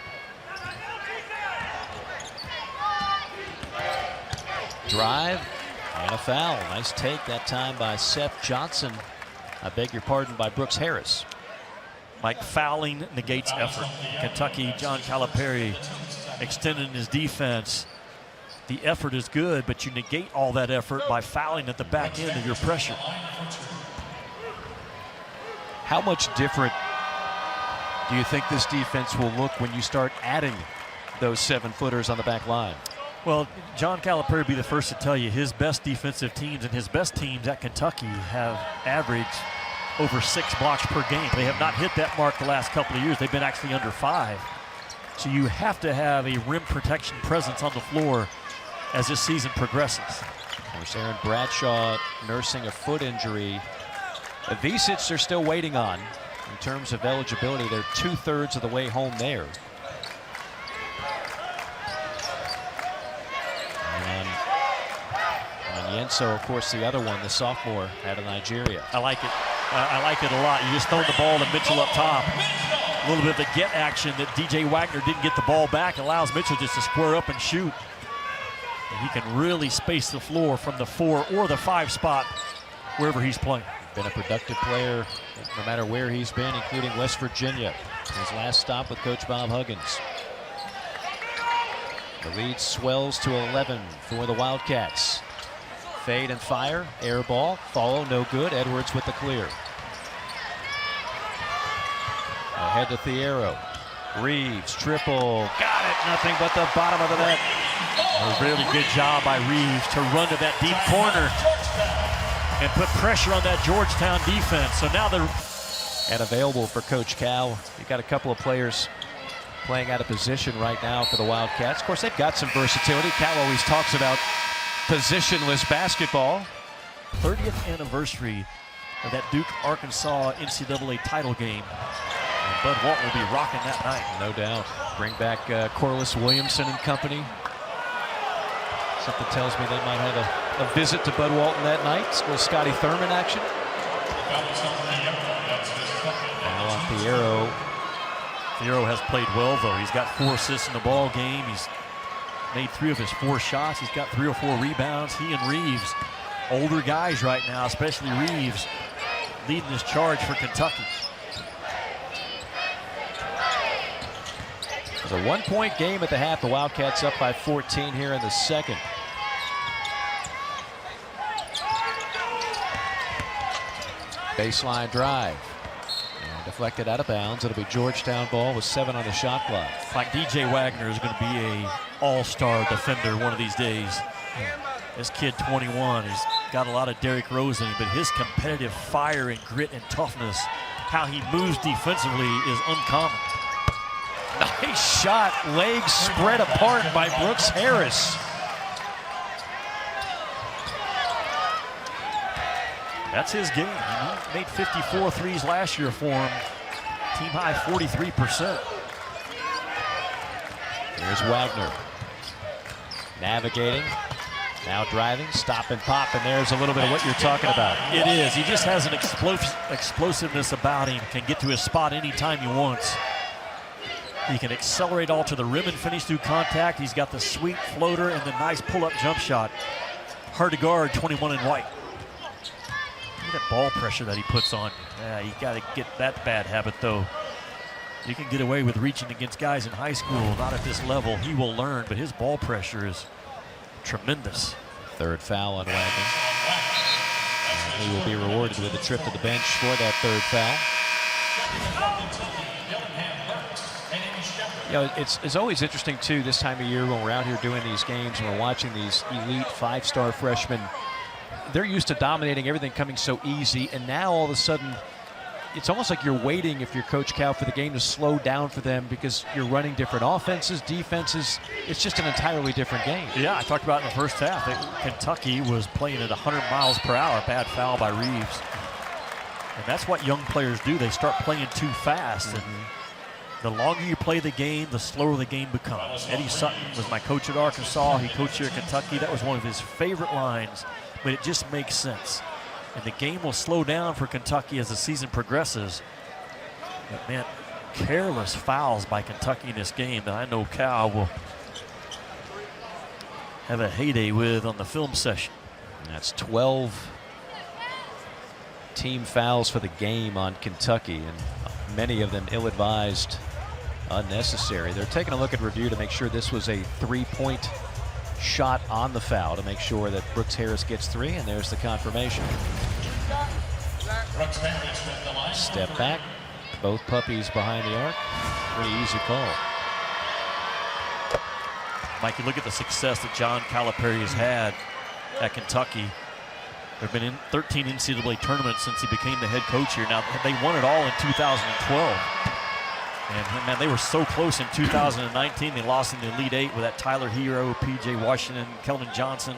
Drive and a foul. Nice take that time by Seth Johnson. I beg your pardon, by Brooks Harris. Mike, fouling negates effort. Kentucky, John Calipari extending his defense. The effort is good, but you negate all that effort by fouling at the back end of your pressure. How much different do you think this defense will look when you start adding those 7-footers on the back line? Well, John Calipari will be the first to tell you his best defensive teams and his best teams at Kentucky have averaged over 6 blocks per game. They have not hit that mark the last couple of years. They've been actually under 5. So you have to have a rim protection presence on the floor as this season progresses. Of course, Aaron Bradshaw nursing a foot injury. Vicic they're still waiting on. In terms of eligibility, they're 2/3 of the way home there. And Yenso, of course, the other one, the sophomore out of Nigeria. I like it. I like it a lot. You just throw the ball to Mitchell up top. A little bit of the get action that DJ Wagner didn't get the ball back allows Mitchell just to square up and shoot. And he can really space the floor from the 4 or the 5 spot wherever he's playing. Been a productive player no matter where he's been, including West Virginia. His last stop with Coach Bob Huggins. The lead swells to 11 for the Wildcats. Fade and fire, air ball, follow, no good. Edwards with the clear. Ahead to Thiero. Reeves, triple, got it, nothing but the bottom of the net. A really good job by Reeves to run to that deep corner and put pressure on that Georgetown defense. So now they're available for Coach Cal. You got a couple of players playing out of position right now for the Wildcats. Of course, they've got some versatility. Cal always talks about positionless basketball. 30th anniversary of that Duke-Arkansas NCAA title game. And Bud Walton will be rocking that night. No doubt. Bring back Corliss Williamson and company. Something tells me they might have a visit to Bud Walton that night. A little Scotty Thurman action. Now on Thiero. Thiero has played well, though. He's got 4 assists in the ball game. He's made 3 of his 4 shots. He's got 3 or 4 rebounds. He and Reeves, older guys right now, especially Reeves, leading this charge for Kentucky. It's a 1-point game at the half. The Wildcats up by 14 here in the second. Baseline drive. And deflected out of bounds. It'll be Georgetown ball with 7 on the shot clock. Like DJ Wagner is going to be a all-star defender one of these days. This kid, 21, he's got a lot of Derrick Rose in him, but his competitive fire and grit and toughness, how he moves defensively, is uncommon. Nice shot, legs spread apart by Brooks Harris. That's his game. He made 54 threes last year for him. Team high 43%. Here's Wagner. Navigating. Now driving, stop and pop, and there's a little bit of what you're talking about. It is. He just has an explosiveness about him. Can get to his spot anytime he wants. He can accelerate all to the rim and finish through contact. He's got the sweet floater and the nice pull-up jump shot. Hard to guard, 21 in white. Look at that ball pressure that he puts on. Yeah, you got to get that bad habit, though. You can get away with reaching against guys in high school, not at this level. He will learn, but his ball pressure is tremendous. Third foul on Wagner. And he will be rewarded with a trip to the bench for that third foul. You know, it's always interesting, too, this time of year when we're out here doing these games and we're watching these elite 5-star freshmen. They're used to dominating everything coming so easy, and now all of a sudden it's almost like you're waiting, if you're Coach Cal, for the game to slow down for them because you're running different offenses, defenses. It's just an entirely different game. Yeah, I talked about it in the first half. Kentucky was playing at 100 miles per hour. Bad foul by Reeves. And that's what young players do. They start playing too fast. And the longer you play the game, the slower the game becomes. Eddie Sutton was my coach at Arkansas. He coached here at Kentucky. That was one of his favorite lines, but it just makes sense. And the game will slow down for Kentucky as the season progresses. But man, careless fouls by Kentucky in this game that I know Cal will have a heyday with on the film session. That's 12 team fouls for the game on Kentucky, and many of them ill-advised, unnecessary. They're taking a look at review to make sure this was a 3-point shot on the foul, to make sure that Brooks Harris gets 3, and there's the confirmation. Step back, both puppies behind the arc. Pretty easy call. Mike, you look at the success that John Calipari has had at Kentucky. There have been 13 NCAA tournaments since he became the head coach here. Now, they won it all in 2012. And man, they were so close in 2019. They lost in the Elite Eight with that Tyler Hero, P.J. Washington, Kelvin Johnson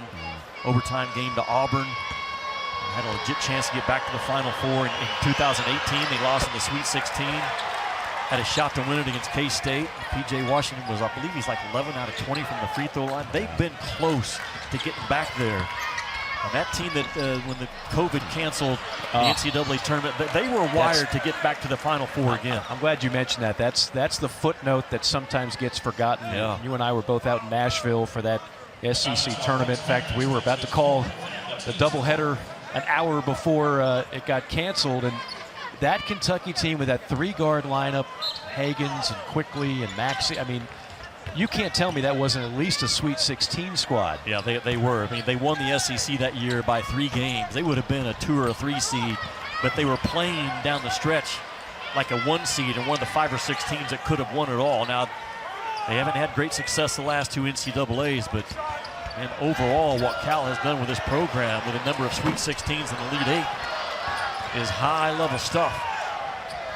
overtime game to Auburn. They had a legit chance to get back to the Final Four in 2018. They lost in the Sweet 16. Had a shot to win it against K-State. P.J. Washington was, I believe he's like 11 out of 20 from the free throw line. They've been close to getting back there. And that team that, when the COVID canceled the NCAA tournament, they were wired to get back to the Final Four again. I'm glad you mentioned that. That's the footnote that sometimes gets forgotten. Yeah. You and I were both out in Nashville for that SEC tournament. In fact, we were about to call the doubleheader an hour before it got canceled, and that Kentucky team with that three-guard lineup, Hagans and Quickly and Maxey, I mean, you can't tell me that wasn't at least a Sweet 16 squad. Yeah, they were. I mean, they won the SEC that year by 3 games. They would have been a 2 or a 3 seed, but they were playing down the stretch like a 1 seed and one of the 5 or 6 teams that could have won it all. Now, they haven't had great success the last 2 NCAAs, but and overall what Cal has done with this program with a number of Sweet 16s and Elite 8 is high-level stuff.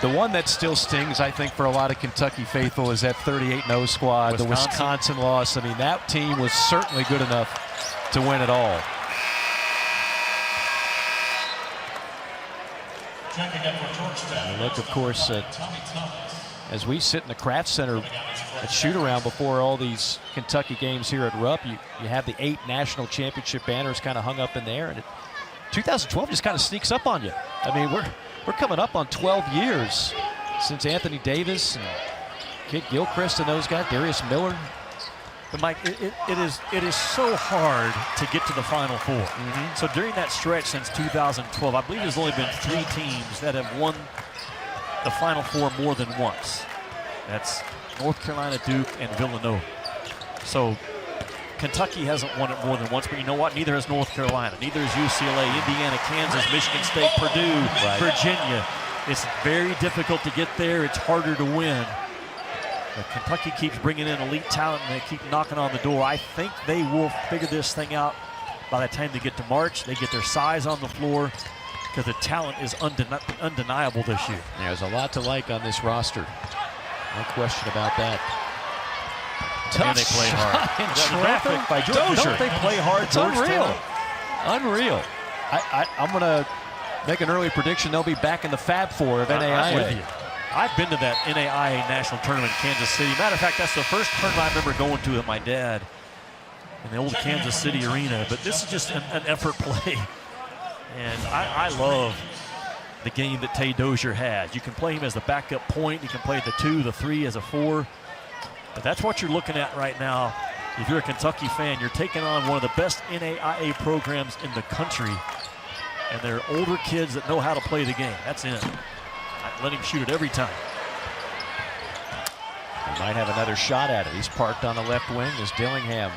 The one that still stings, I think, for a lot of Kentucky faithful is that 38-0 squad, the Wisconsin loss. I mean, that team was certainly good enough to win it all. And look, of course, as we sit in the Kraft Center at shoot-around before all these Kentucky games here at Rupp, you have the 8 national championship banners kind of hung up in there, and 2012 just kind of sneaks up on you. I mean, we're coming up on 12 years since Anthony Davis and Kid Gilchrist and those guys, Darius Miller. But Mike, it is so hard to get to the Final Four. So during that stretch since 2012, I believe there's only been 3 teams that have won the Final Four more than once. That's North Carolina, Duke, and Villanova. So Kentucky hasn't won it more than once, but you know what? Neither has North Carolina. Neither is UCLA, Indiana, Kansas, Michigan State, Purdue, Virginia. It's very difficult to get there. It's harder to win. But Kentucky keeps bringing in elite talent, and they keep knocking on the door. I think they will figure this thing out by the time they get to March. They get their size on the floor because the talent is undeniable this year. There's a lot to like on this roster. No question about that. And they play hard. In traffic by Dozier. Don't they play hard? It's unreal. I'm going to make an early prediction. They'll be back in the Fab Four of NAIA. I'm with you. I've been to that NAIA national tournament in Kansas City. Matter of fact, that's the first tournament I remember going to with my dad in the old Kansas City arena. But this is just an effort play. And I love the game that Tay Dozier has. You can play him as the backup point. You can play the 2, the 3 as a 4. But that's what you're looking at right now. If you're a Kentucky fan, you're taking on one of the best NAIA programs in the country. And they're older kids that know how to play the game. That's it. Let him shoot it every time. He might have another shot at it. He's parked on the left wing as Dillingham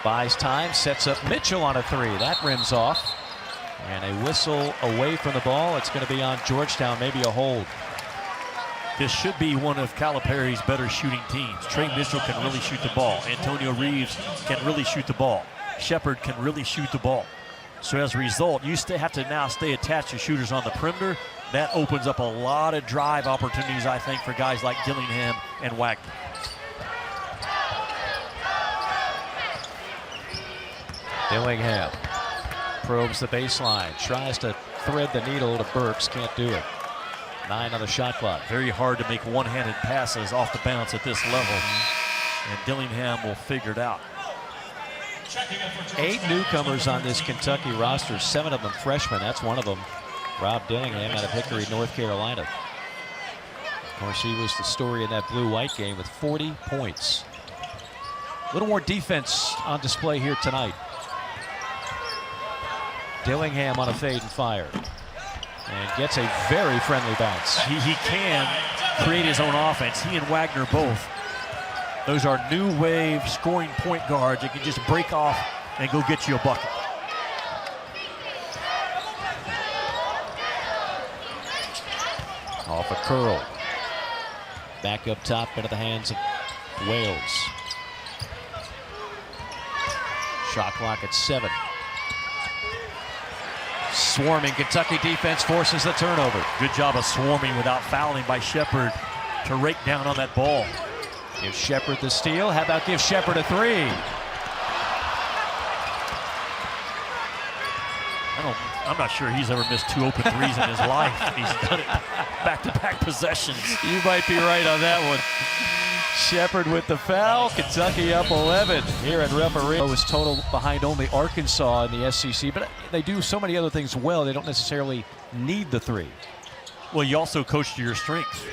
buys time, sets up Mitchell on a 3. That rims off. And a whistle away from the ball. It's going to be on Georgetown, maybe a hold. This should be one of Calipari's better shooting teams. Trey Mitchell can really shoot the ball. Antonio Reeves can really shoot the ball. Shepard can really shoot the ball. So as a result, you have to now stay attached to shooters on the perimeter. That opens up a lot of drive opportunities, I think, for guys like Dillingham and Wagner. Dillingham probes the baseline, tries to thread the needle to Burks, can't do it. 9 on the shot clock. Very hard to make one-handed passes off the bounce at this level, and Dillingham will figure it out. 8 newcomers on this Kentucky roster, 7 of them freshmen. That's one of them, Rob Dillingham out of Hickory, North Carolina. Of course, he was the story in that blue-white game with 40 points. A little more defense on display here tonight. Dillingham on a fade and fire. And gets a very friendly bounce. He can create his own offense. He and Wagner both. Those are new wave scoring point guards that can just break off and go get you a bucket. Off a curl. Back up top into the hands of Wales. Shot clock at 7. Swarming Kentucky defense forces the turnover. Good job of swarming without fouling by Shepard to rake down on that ball. Give Shepard the steal. How about give Shepard a 3? I'm not sure he's ever missed 2 open threes in his life. He's done it back-to-back possessions. You might be right on that one. Shepard with the foul. Kentucky up 11 here at Rupp Arena. Was total behind only Arkansas in the SEC, but they do so many other things well. They don't necessarily need the 3. Well, you also coach to your strength.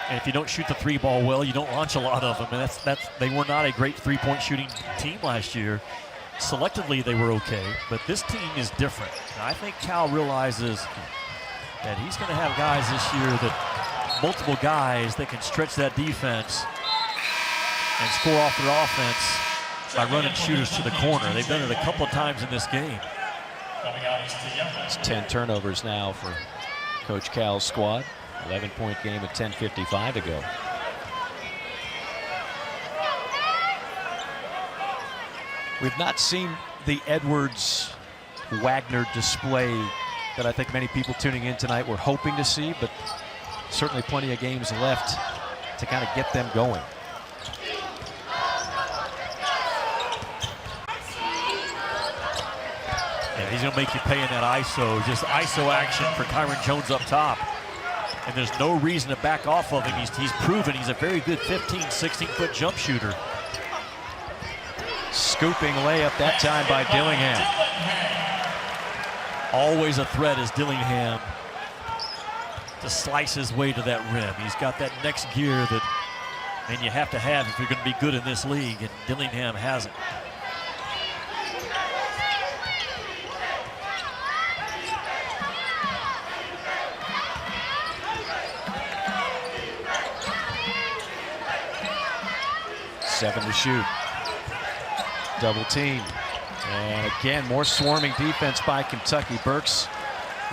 And if you don't shoot the 3 ball well, you don't launch a lot of them. And they were not a great 3-point shooting team last year. Selectively, they were okay, but this team is different. And I think Cal realizes that he's going to have guys this year that multiple guys that can stretch that defense and score off their offense by running shooters to the corner. They've done it a couple of times in this game. It's 10 turnovers now for Coach Cal's squad. 11-point game at 10:55 to go. We've not seen the Edwards-Wagner display that I think many people tuning in tonight were hoping to see, but certainly plenty of games left to kind of get them going. Yeah, he's going to make you pay in that ISO, just ISO action for Kyron Jones up top. And there's no reason to back off of him. He's proven he's a very good 15, 16-foot jump shooter. Scooping layup that time by Dillingham. Always a threat is Dillingham to slice his way to that rim. He's got that next gear that, man, you have to have if you're going to be good in this league, and Dillingham hasn't. Seven to shoot. Double team. And again, more swarming defense by Kentucky. Burks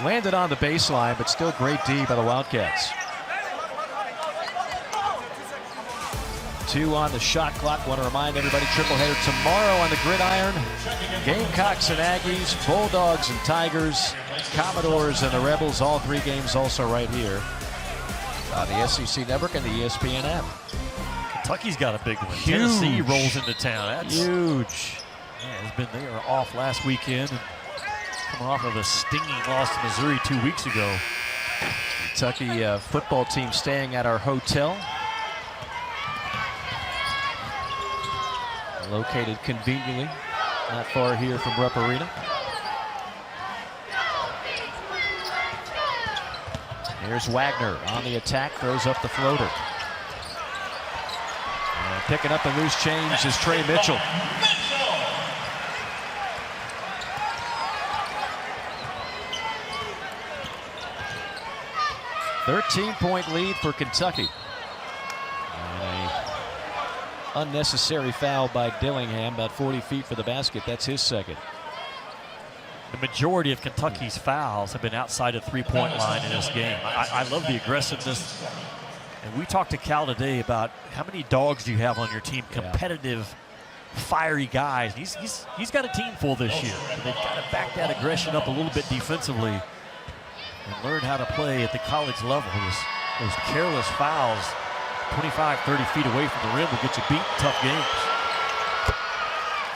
landed on the baseline, but still great D by the Wildcats. 2 on the shot clock. Want to remind everybody, triple header tomorrow on the gridiron. Gamecocks and Aggies, Bulldogs and Tigers, Commodores and the Rebels. All 3 games also right here on the SEC Network and the ESPN app. Kentucky's got a big one. Huge. Tennessee rolls into town. That's huge. Yeah, they were off last weekend and coming off of a stinging loss to Missouri 2 weeks ago. Kentucky football team staying at our hotel. Located conveniently, not far here from Rupp Arena. Here's Wagner on the attack, throws up the floater. And picking up the loose change is Trey Mitchell. "13-point lead for Kentucky. And a unnecessary foul by Dillingham, about 40 feet for the basket. That's his second. The majority of Kentucky's fouls have been outside the three-point line in this game. I love the aggressiveness. And we talked to Cal today about how many dogs do you have on your team, competitive, fiery guys. He's got a team full this year. They've got to back that aggression up a little bit defensively and learn how to play at the college level. Those careless fouls, 25, 30 feet away from the rim will get you beat in tough games.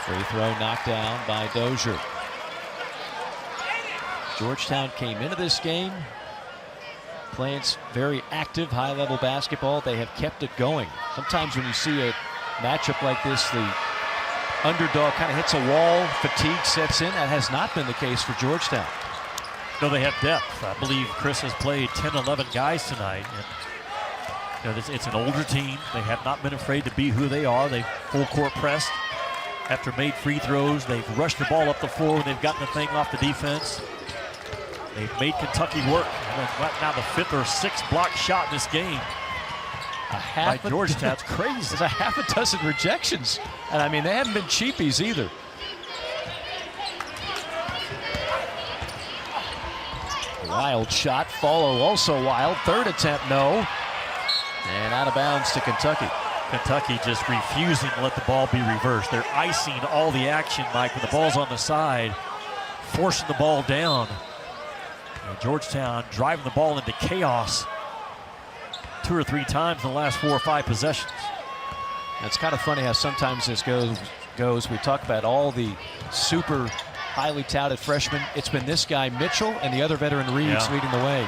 Free throw knocked down by Dozier. Georgetown came into this game playing very active, high-level basketball. They have kept it going. Sometimes when you see a matchup like this, the underdog kind of hits a wall, fatigue sets in. That has not been the case for Georgetown. No, they have depth. I believe Chris has played 10, 11 guys tonight. And, it's an older team. They have not been afraid to be who they are. They full court pressed. After made free throws, they've rushed the ball up the floor when they've gotten the thing off the defense. They've made Kentucky work. Now the 5th or 6th block shot in this game by Georgetown. It's crazy. It's a half a dozen rejections. And I mean, they haven't been cheapies either. Wild shot, follow also wild. 3rd attempt, no. And out of bounds to Kentucky. Kentucky just refusing to let the ball be reversed. They're icing all the action, Mike, when the ball's on the side, forcing the ball down. And Georgetown driving the ball into chaos 2 or 3 times in the last 4 or 5 possessions. It's kind of funny how sometimes this goes. We talk about all the super highly touted freshmen. It's been this guy, Mitchell, and the other veteran, Reeves, leading the way.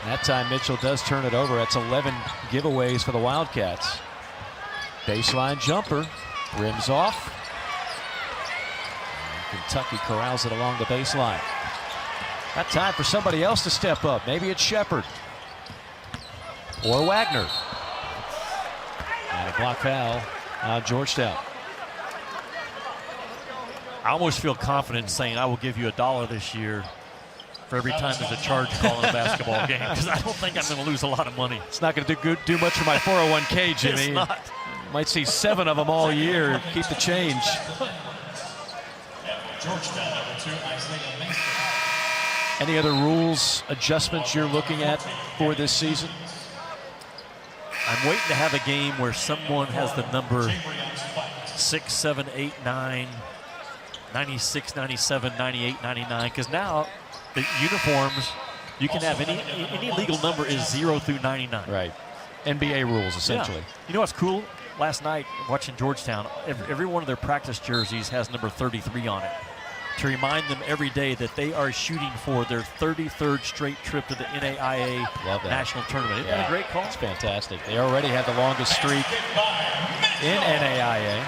And that time, Mitchell does turn it over. That's 11 giveaways for the Wildcats. Baseline jumper, rims off. And Kentucky corrals it along the baseline. Got time for somebody else to step up. Maybe it's Shepard or Wagner. And a block foul on Georgetown. I almost feel confident saying I will give you $1 this year for every time there's a charge call in a basketball game, because I don't think I'm going to lose a lot of money. It's not going to do much for my 401k, Jimmy. It's not. Might see 7 of them all year. Keep the change. Any other rules, adjustments you're looking at for this season? I'm waiting to have a game where someone has the number 6, 7, 8, 9, 96, 97, 98, 99, because now the uniforms, you can have any legal number is 0 through 99. Right. NBA rules, essentially. Yeah. You know what's cool? Last night, watching Georgetown, every one of their practice jerseys has number 33 on it, to remind them every day that they are shooting for their 33rd straight trip to the NAIA National Tournament. Isn't that a great call? It's fantastic. They already have the longest streak in NAIA.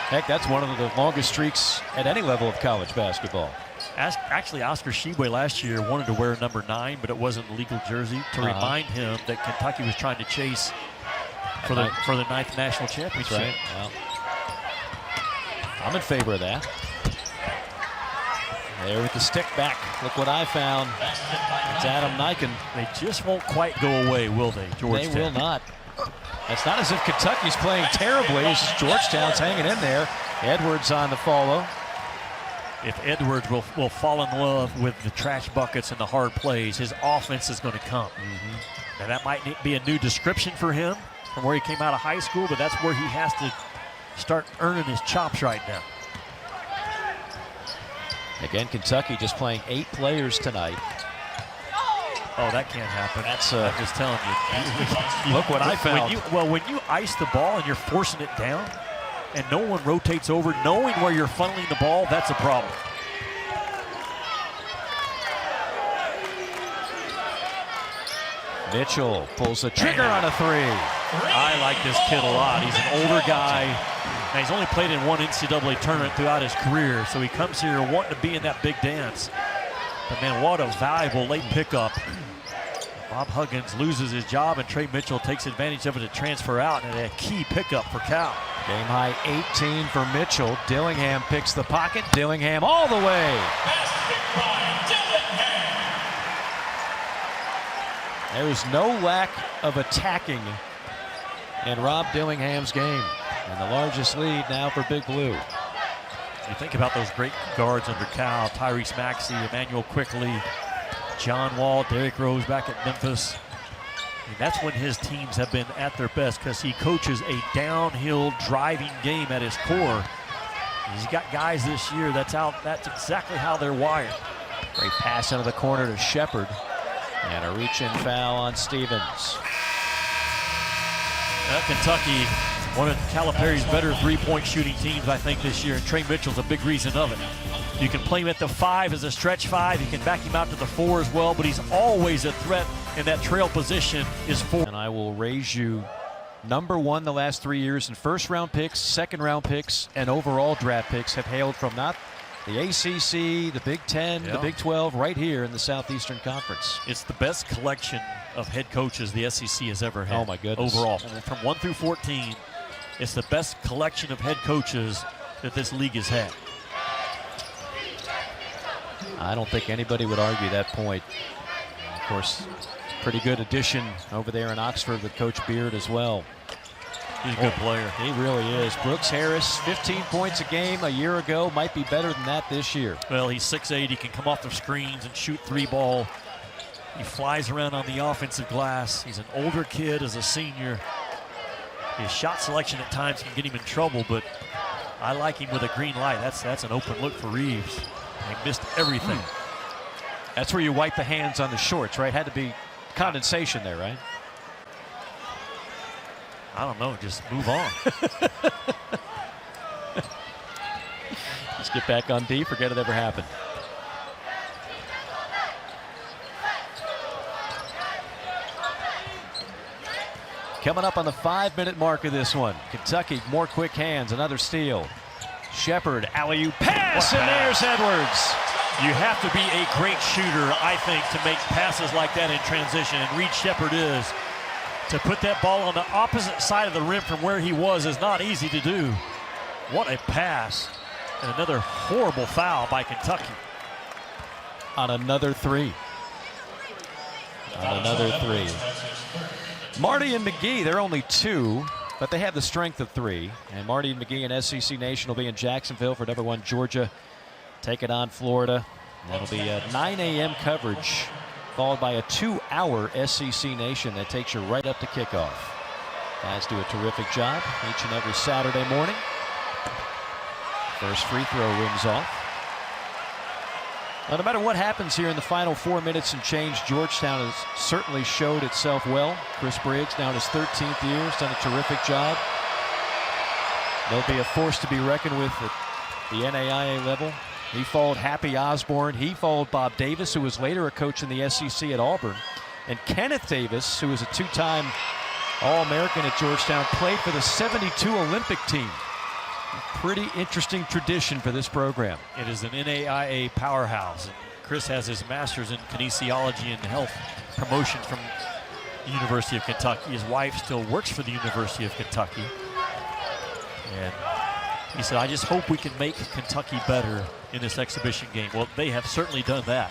Heck, that's one of the longest streaks at any level of college basketball. Actually, Oscar Tshiebwe last year wanted to wear number 9, but it wasn't a legal jersey, to remind him that Kentucky was trying to chase for the 9th national championship. That's right. Well, I'm in favor of that. There with the stick back. Look what I found. It's Adam Niken. They just won't quite go away, will they, Georgetown? They will not. It's not as if Kentucky's playing terribly. It's just Georgetown's hanging in there. Edwards on the follow. If Edwards will fall in love with the trash buckets and the hard plays, his offense is going to come. And that might be a new description for him from where he came out of high school, but that's where he has to start earning his chops right now. Again, Kentucky just playing 8 players tonight. Oh, that can't happen. I'm just telling you. Look what I found. When you ice the ball and you're forcing it down and no one rotates over, knowing where you're funneling the ball, that's a problem. Mitchell pulls the trigger on a 3. I like this kid a lot. He's an older guy. Now, he's only played in one NCAA tournament throughout his career, so he comes here wanting to be in that big dance. But, man, what a valuable late pickup. Bob Huggins loses his job, and Trey Mitchell takes advantage of it to transfer out, and a key pickup for Cal. Game high 18 for Mitchell. Dillingham picks the pocket. Dillingham all the way. There's no lack of attacking in Rob Dillingham's game. And the largest lead now for Big Blue. You think about those great guards under Cal, Tyrese Maxey, Emmanuel Quickley, John Wall, Derrick Rose back at Memphis. And that's when his teams have been at their best, because he coaches a downhill driving game at his core. He's got guys this year that's exactly how they're wired. Great pass into the corner to Shepard. And a reach-in foul on Stevens. Kentucky, one of Calipari's better three-point shooting teams, I think, this year, and Trey Mitchell's a big reason of it. You can play him at the 5 as a stretch 5. You can back him out to the 4 as well, but he's always a threat in that trail position is 4. And I will raise you number 1 the last 3 years in first-round picks, second-round picks, and overall draft picks have hailed from not the ACC, the Big Ten, the Big 12, right here in the Southeastern Conference. It's the best collection of head coaches the SEC has ever had. Oh, my goodness. Overall, from 1 through 14, it's the best collection of head coaches that this league has had. I don't think anybody would argue that point. Of course, pretty good addition over there in Oxford with Coach Beard as well. He's a good player. He really is. Brooks Harris, 15 points a game a year ago, might be better than that this year. Well, he's 6'8". He can come off the screens and shoot 3 ball. He flies around on the offensive glass. He's an older kid as a senior. His shot selection at times can get him in trouble, but I like him with a green light. That's an open look for Reeves. He missed everything. That's where you wipe the hands on the shorts, right? Had to be condensation there, right? I don't know, just move on. Let's get back on D, forget it ever happened. Coming up on the 5-minute mark of this one. Kentucky, more quick hands, another steal. Shepard, alley-oop pass, and there's Edwards. You have to be a great shooter, I think, to make passes like that in transition, and Reed Shepard is. To put that ball on the opposite side of the rim from where he was is not easy to do. What a pass. And another horrible foul by Kentucky. on another three. Marty and McGee, they're only 2, but they have the strength of 3. And Marty and McGee and SEC Nation will be in Jacksonville for #1 Georgia, taking on Florida. That'll be a 9 a.m. coverage, followed by a 2-hour SEC Nation that takes you right up to kickoff. Guys do a terrific job each and every Saturday morning. First free throw rings off. Well, no matter what happens here in the final 4 minutes and change, Georgetown has certainly showed itself well. Chris Briggs, now in his 13th year, has done a terrific job. They'll be a force to be reckoned with at the NAIA level. He followed Happy Osborne. He followed Bob Davis, who was later a coach in the SEC at Auburn. And Kenneth Davis, who was a 2-time All-American at Georgetown, played for the '72 Olympic team. Pretty interesting tradition for this program. It is an NAIA powerhouse. And Chris has his master's in kinesiology and health promotion from the University of Kentucky. His wife still works for the University of Kentucky. And he said, I just hope we can make Kentucky better in this exhibition game. Well, they have certainly done that.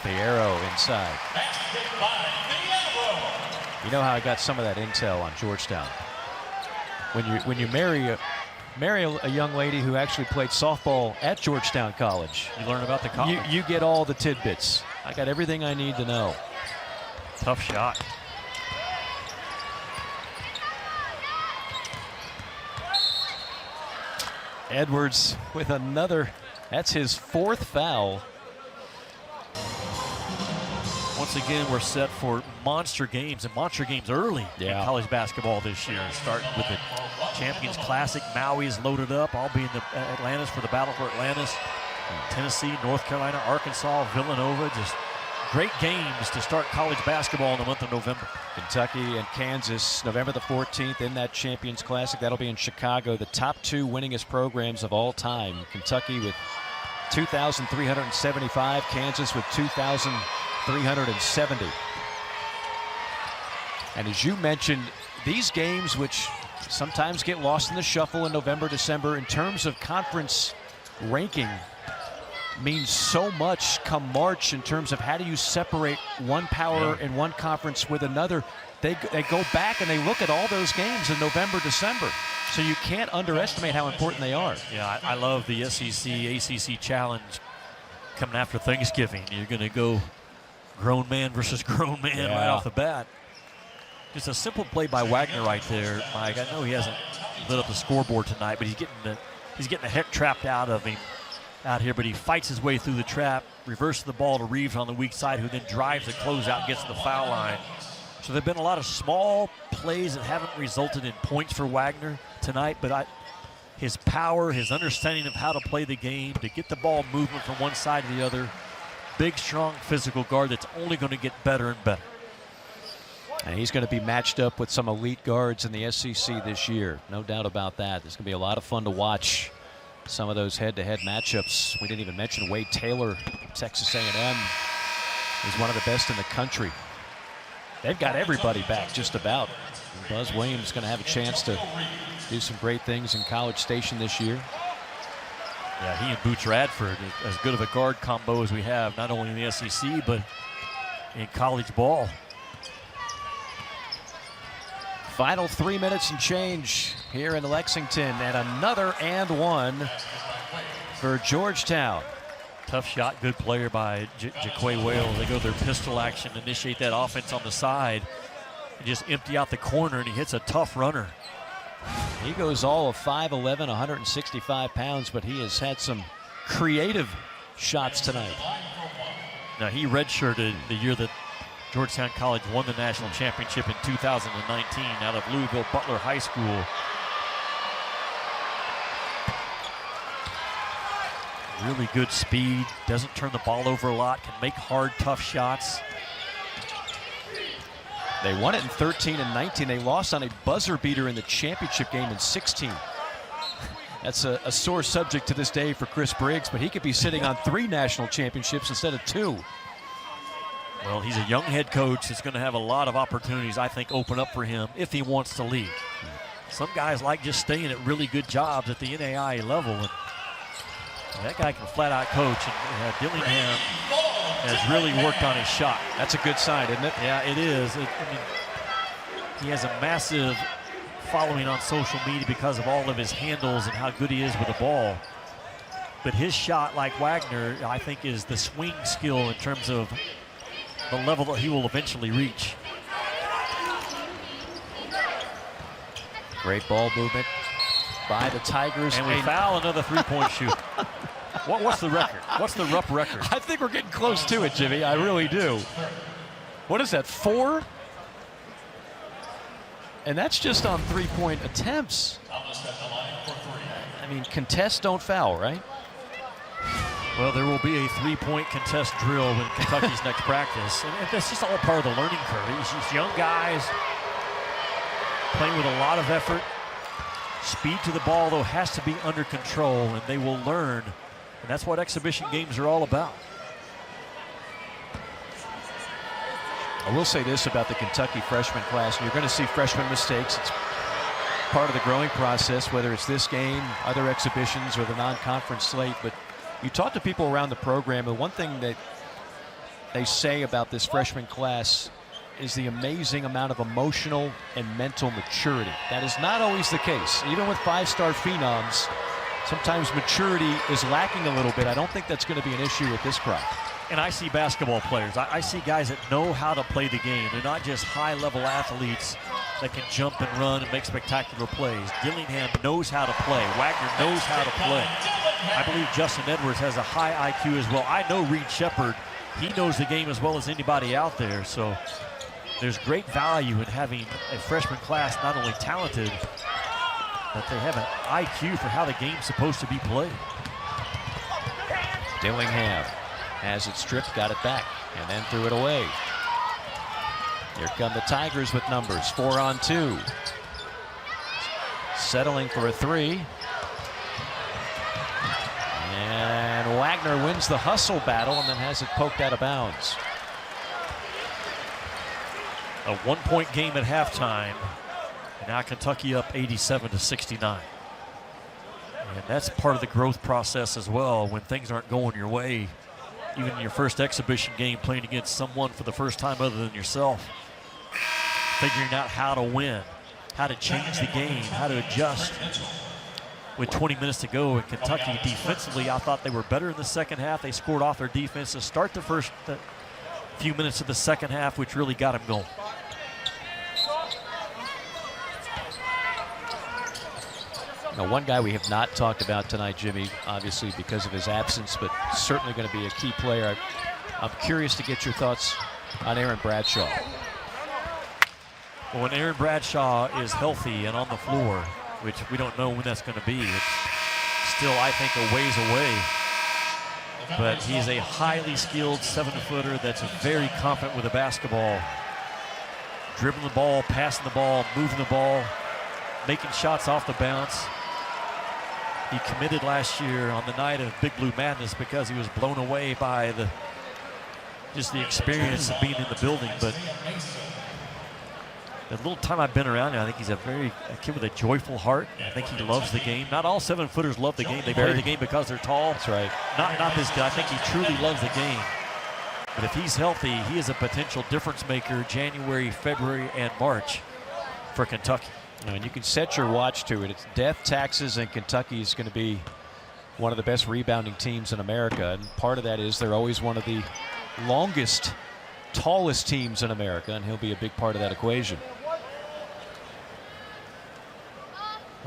Fierro inside. You know how I got some of that intel on Georgetown? When you marry a young lady who actually played softball at Georgetown College, you learn about the college. You get all the tidbits. I got everything I need to know. Tough shot. Edwards with another. That's his 4th foul. Once again, we're set for monster games, and monster games early in college basketball this year. Starting with the Champions Classic. Maui's loaded up. I'll be in the Atlantis for the Battle for Atlantis. Tennessee, North Carolina, Arkansas, Villanova. Just great games to start college basketball in the month of November. Kentucky and Kansas, November the 14th in that Champions Classic. That'll be in Chicago. The top 2 winningest programs of all time. Kentucky with 2,375. Kansas with 2,370. And as you mentioned, these games, which sometimes get lost in the shuffle in November, December, in terms of conference ranking, means so much come March in terms of how do you separate one power and one conference with another. They go back and they look at all those games in November, December. So you can't underestimate how important they are. Yeah, I love the SEC, ACC challenge coming after Thanksgiving. You're going to go grown man versus grown man right off the bat. Just a simple play by Wagner right there, Mike. I know he hasn't lit up the scoreboard tonight, but he's getting the heck trapped out of him out here, but he fights his way through the trap, reverses the ball to Reeves on the weak side, who then drives the closeout and gets to the foul line. So there have been a lot of small plays that haven't resulted in points for Wagner tonight, but his power, his understanding of how to play the game, to get the ball movement from one side to the other, big, strong, physical guard that's only going to get better and better. And he's going to be matched up with some elite guards in the SEC this year. No doubt about that. There's going to be a lot of fun to watch some of those head-to-head matchups. We didn't even mention Wade Taylor, Texas A&M, is one of the best in the country. They've got everybody back just about. And Buzz Williams is going to have a chance to do some great things in College Station this year. Yeah, he and Boots Radford, as good of a guard combo as we have, not only in the SEC, but in college ball. Final 3 minutes and change here in Lexington, and another and one for Georgetown. Tough shot, good player by Jaquay Whale. They go their pistol action, initiate that offense on the side, and just empty out the corner, and he hits a tough runner. He goes all of 5'11", 165 pounds, but he has had some creative shots tonight. Now, he redshirted the year that Georgetown College won the national championship in 2019 out of Louisville Butler High School. Really good speed, doesn't turn the ball over a lot, can make hard, tough shots. They won it in 13 and 19. They lost on a buzzer beater in the championship game in 16. That's a sore subject to this day for Chris Briggs, but he could be sitting on 3 national championships instead of 2. Well, he's a young head coach. It's going to have a lot of opportunities, I think, open up for him if he wants to leave. Some guys like just staying at really good jobs at the NAIA level, and that guy can flat out coach, and Dillingham has really worked on his shot. That's a good sign, isn't it? Yeah, it is. I mean, he has a massive following on social media because of all of his handles and how good he is with the ball. But his shot, like Wagner, I think is the swing skill in terms of the level that he will eventually reach. Great ball movement by the Tigers. And we foul another three-point shooter. What's the record? What's the Rupp record? I think we're getting close to it, Jimmy. I really do. What is that, 4? And that's just on three-point attempts. I mean, contests don't foul, right? Well, there will be a three-point contest drill in Kentucky's next practice. And that's just all part of the learning curve. These young guys playing with a lot of effort. Speed to the ball, though, has to be under control, and they will learn. And that's what exhibition games are all about. I will say this about the Kentucky freshman class. You're going to see freshman mistakes. It's part of the growing process, whether it's this game, other exhibitions, or the non-conference slate. But you talk to people around the program, and one thing that they say about this freshman class is the amazing amount of emotional and mental maturity. That is not always the case. Even with five-star phenoms, sometimes maturity is lacking a little bit. I don't think that's going to be an issue with this crop. And I see basketball players. I see guys that know how to play the game. They're not just high-level athletes that can jump and run and make spectacular plays. Dillingham knows how to play. Wagner knows how to play. I believe Justin Edwards has a high IQ as well. I know Reed Shepherd, he knows the game as well as anybody out there. So there's great value in having a freshman class not only talented, but they have an IQ for how the game's supposed to be played. Dillingham has it stripped, got it back, and then threw it away. Here come the Tigers with numbers, 4 on 2. Settling for a 3. And Wagner wins the hustle battle and then has it poked out of bounds. A one-point game at halftime, and now Kentucky up 87-69. And that's part of the growth process as well. When things aren't going your way, even in your first exhibition game, playing against someone for the first time other than yourself, figuring out how to win, how to change the game, how to adjust. With 20 minutes to go in Kentucky, defensively, I thought they were better in the second half. They scored off their defense to start the first few minutes of the second half, which really got them going. Now, one guy we have not talked about tonight, Jimmy, obviously because of his absence, but certainly going to be a key player. I'm curious to get your thoughts on Aaron Bradshaw. Well, when Aaron Bradshaw is healthy and on the floor, which we don't know when that's going to be, it's still, I think, a ways away. But he's a highly skilled 7-footer that's very confident with the basketball. Dribbling the ball, passing the ball, moving the ball, making shots off the bounce. He committed last year on the night of Big Blue Madness because he was blown away by just the experience of being in the building. But the little time I've been around him, I think he's a kid with a joyful heart. I think he loves the game. Not all 7-footers love the game. They play the game because they're tall. That's right. Not this kid. I think he truly loves the game. But if he's healthy, he is a potential difference maker January, February, and March for Kentucky. And you can set your watch to it. It's death, taxes, and Kentucky is going to be one of the best rebounding teams in America. And part of that is they're always one of the longest, tallest teams in America, and he'll be a big part of that equation.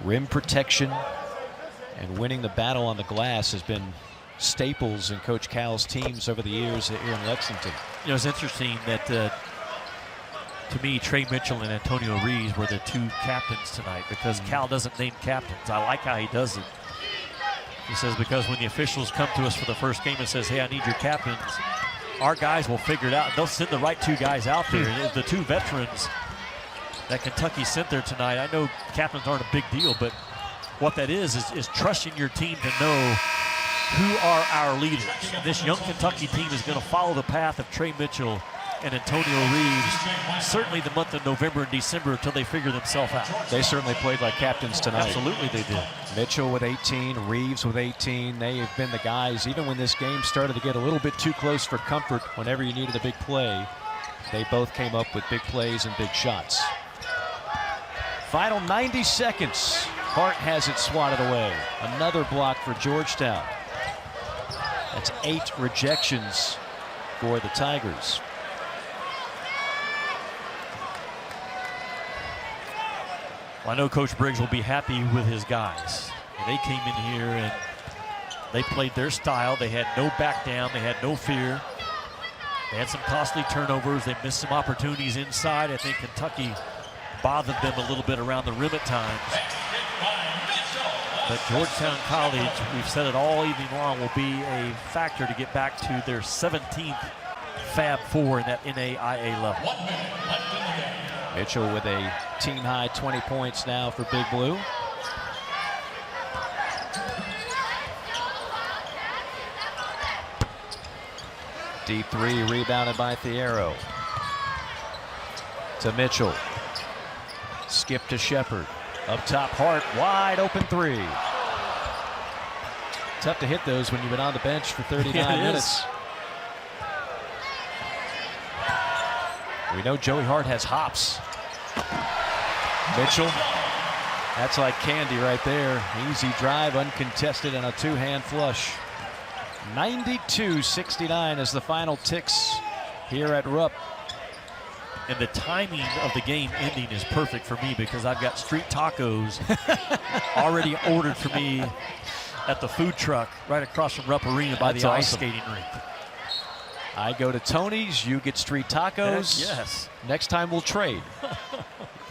Rim protection and winning the battle on the glass has been staples in Coach Cal's teams over the years here in Lexington. You know, it's interesting that to me, Trey Mitchell and Antonio Reeves were the two captains tonight because Cal doesn't name captains. I like how he does it. He says, because when the officials come to us for the first game and says, hey, I need your captains, our guys will figure it out. They'll send the right two guys out there. The two veterans that Kentucky sent there tonight, I know captains aren't a big deal, but what that is trusting your team to know who are our leaders. And this young Kentucky team is going to follow the path of Trey Mitchell and Antonio Reeves certainly the month of November and December until they figure themselves out. They certainly played like captains tonight. Absolutely they did. Mitchell with 18, Reeves with 18. They have been the guys, even when this game started to get a little bit too close for comfort, whenever you needed a big play, they both came up with big plays and big shots. Final 90 seconds. Hart has it swatted away. Another block for Georgetown. That's 8 rejections for the Tigers. Well, I know Coach Briggs will be happy with his guys. They came in here and they played their style. They had no back down. They had no fear. They had some costly turnovers. They missed some opportunities inside. I think Kentucky bothered them a little bit around the rim at times. But Georgetown College, we've said it all evening long, will be a factor to get back to their 17th Fab Four in that NAIA level. Mitchell with a team-high 20 points now for Big Blue. Deep three, rebounded by Thiero. To Mitchell. Skip to Shepard. Up top, Hart, wide open three. Tough to hit those when you've been on the bench for 39 minutes. We know Joey Hart has hops. Mitchell, that's like candy right there. Easy drive, uncontested, and a two-hand flush. 92-69 as the final ticks here at Rupp. And the timing of the game ending is perfect for me because I've got street tacos already ordered for me at the food truck right across from Rupp Arena by the ice skating rink. I go to Tony's, you get street tacos. Yes. Next time we'll trade.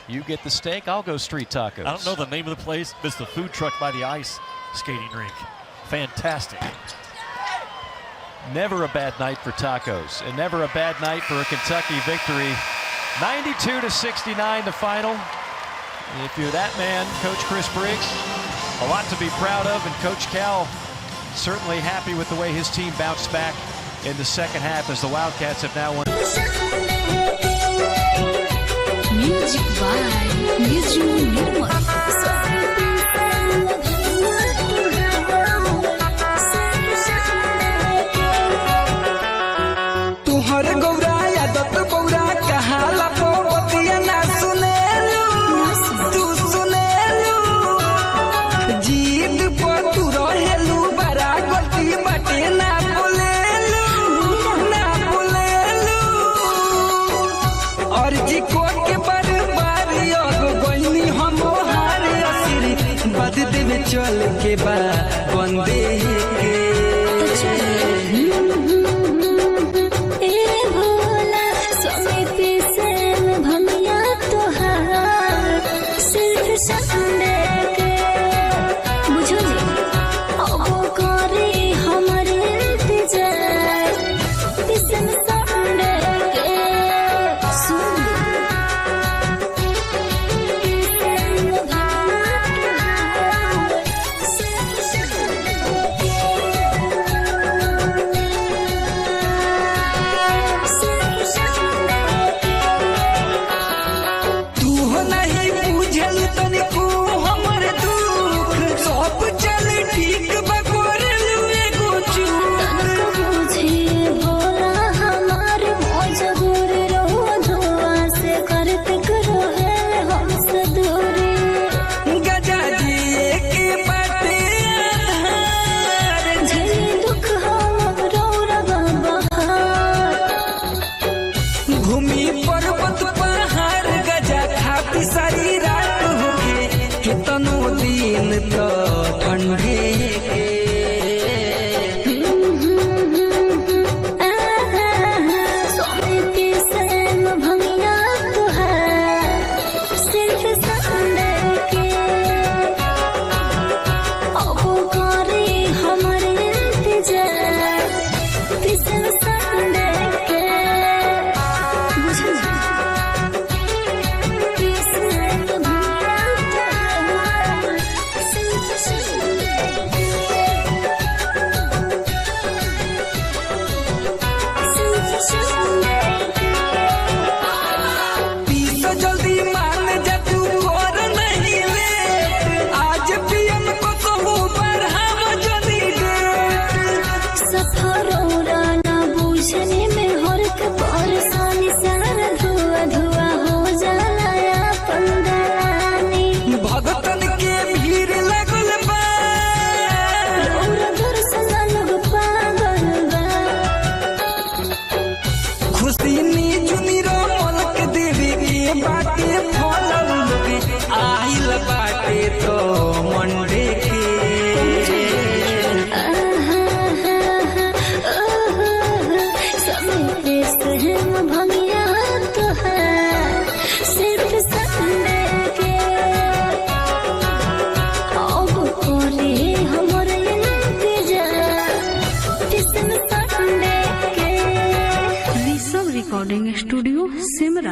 You get the steak, I'll go street tacos. I don't know the name of the place, but it's the food truck by the ice skating rink. Fantastic. Never a bad night for tacos, and never a bad night for a Kentucky victory. 92-69 the final. If you're that man, Coach Chris Briggs, a lot to be proud of, and Coach Cal certainly happy with the way his team bounced back in the second half as the Wildcats have now won. Music by Music और जी को के बर्बादी अब गइनी हम हार recording studio Simra.